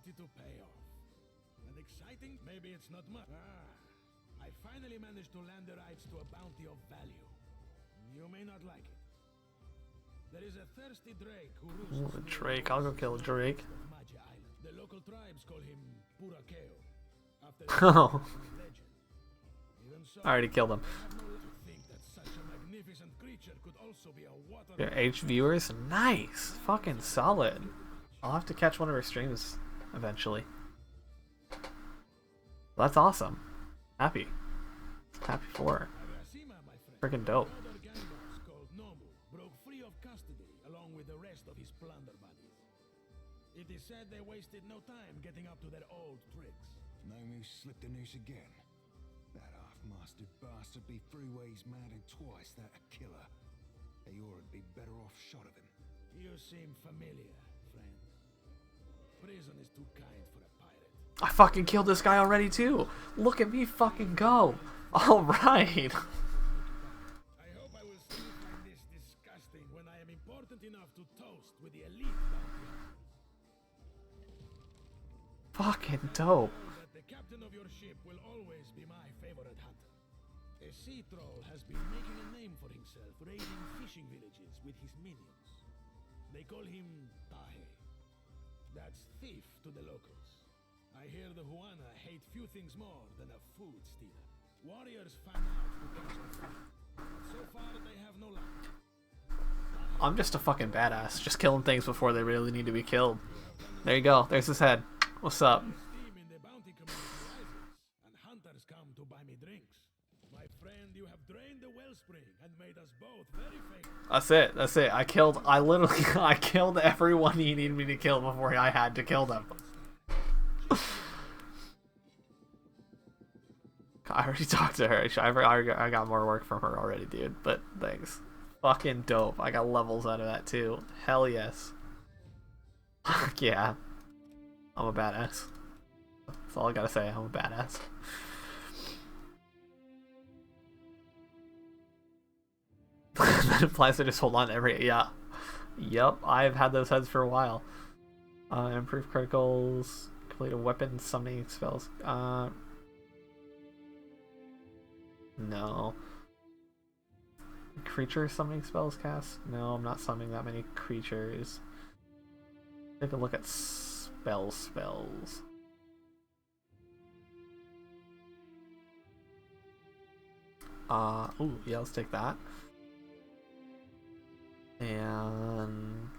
To pay off. And exciting? Maybe it's not much. I finally managed to land the rights to a bounty of value. You may not like it. There is a thirsty drake who roosts. Ooh, a drake. I'll go kill a drake. The local tribes call him Purakeo. Oh. I already killed him. Your H viewers? Nice! Fucking solid. I'll have to catch one of her streams eventually. Well, that's awesome. Happy for her. Freaking dope. Broke free of custody along with the rest of his plunder buddies. It is said they wasted no time getting up to their old tricks. Nomu slipped the noose again. That half-mastered bastard be three ways mad and twice that a killer. Eora'd be better off shot of him. You seem familiar, friend. Prison is too kind for a pirate. I fucking killed this guy already too. Look at me fucking go. Alright. I hope I will still find this disgusting when I am important enough to toast with the elite bounty hunters. Fucking dope. The captain of your ship will always be my favorite hunter. A sea troll has been making a name for himself raiding fishing villages with his minions. They call him Tahe. That's thief to the locals. I hear the Huana hate few things more than a food stealer. Warriors fan out to catch the food, but so far they have no luck. I'm just a fucking badass, just killing things before they really need to be killed. There you go. There's his head. What's up? Steam in the bounty community rises, and hunters come to buy me drinks. My friend, you have drained the wellspring and made us both very famous. That's it. I literally killed everyone he needed me to kill before I had to kill them. I already talked to her. I got more work from her already, dude. But thanks. Fucking dope. I got levels out of that too. Hell yes. Fuck yeah. I'm a badass. That's all I gotta say. I'm a badass. That implies I just hold on to every... Yeah. Yep, I've had those heads for a while. Improve criticals, complete a weapon summoning spells. No. Creature summoning spells cast? No, I'm not summoning that many creatures. Take a look at spells. Ooh, yeah, let's take that. And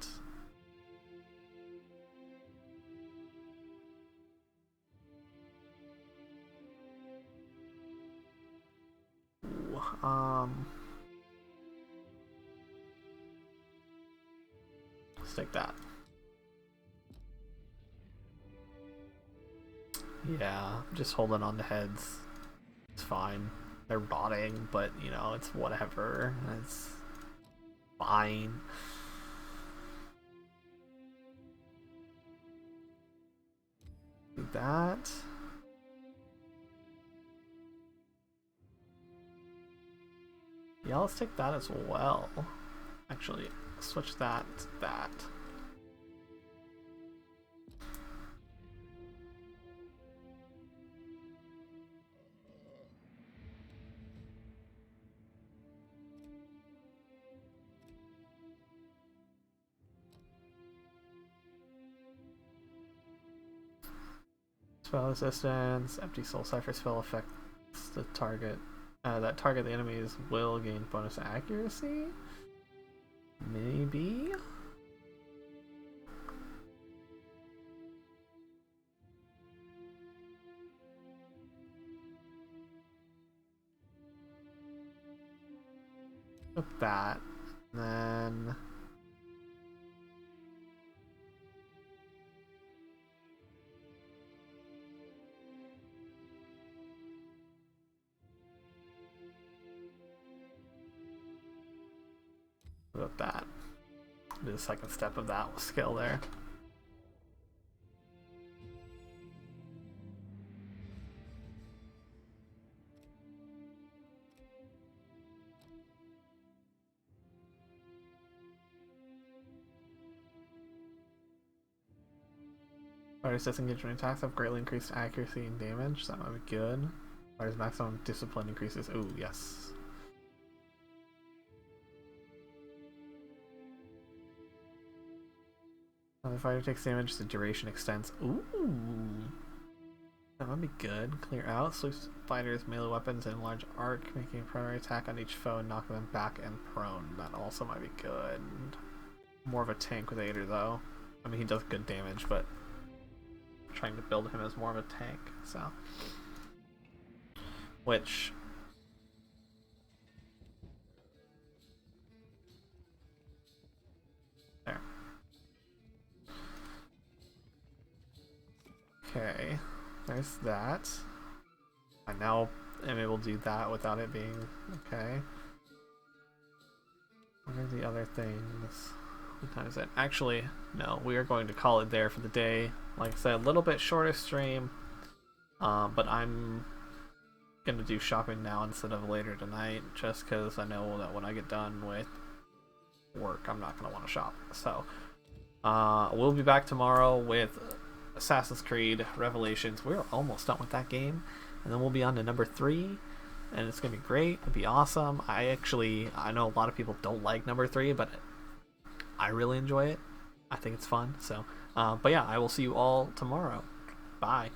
let's take that. Yeah, just holding on to heads. It's fine. They're rotting, but you know, it's whatever. It's fine. Do that. Yeah, let's take that as well. Actually, switch that to that. Spell resistance, empty soul cipher spell affects the target. That target the enemies will gain bonus accuracy? Maybe? With that, then with that. Do the second step of that skill there. Fighters disengagement attacks have greatly increased accuracy and damage. That might be good. Fighters maximum discipline increases. Ooh, yes. The fighter takes damage, the duration extends. Ooh. That might be good. Clear out. Sweeps fighters' melee weapons in a large arc, making a primary attack on each foe and knocking them back and prone. That also might be good. More of a tank with Ader, though. I mean, he does good damage, but I'm trying to build him as more of a tank, so. Which. There. Okay. There's that. I now am able to do that without it being okay. What are the other things? What time is it? Actually, no, we are going to call it there for the day. Like I said, a little bit shorter stream, but I'm gonna do shopping now instead of later tonight, just because I know that when I get done with work, I'm not gonna want to shop. So, we'll be back tomorrow with Assassin's Creed Revelations. We're almost done with that game, and then we'll be on to number 3, and it's gonna be great. It'll be awesome. I know a lot of people don't like number 3, but I really enjoy it. I think it's fun. So, but yeah, I will see you all tomorrow. Bye.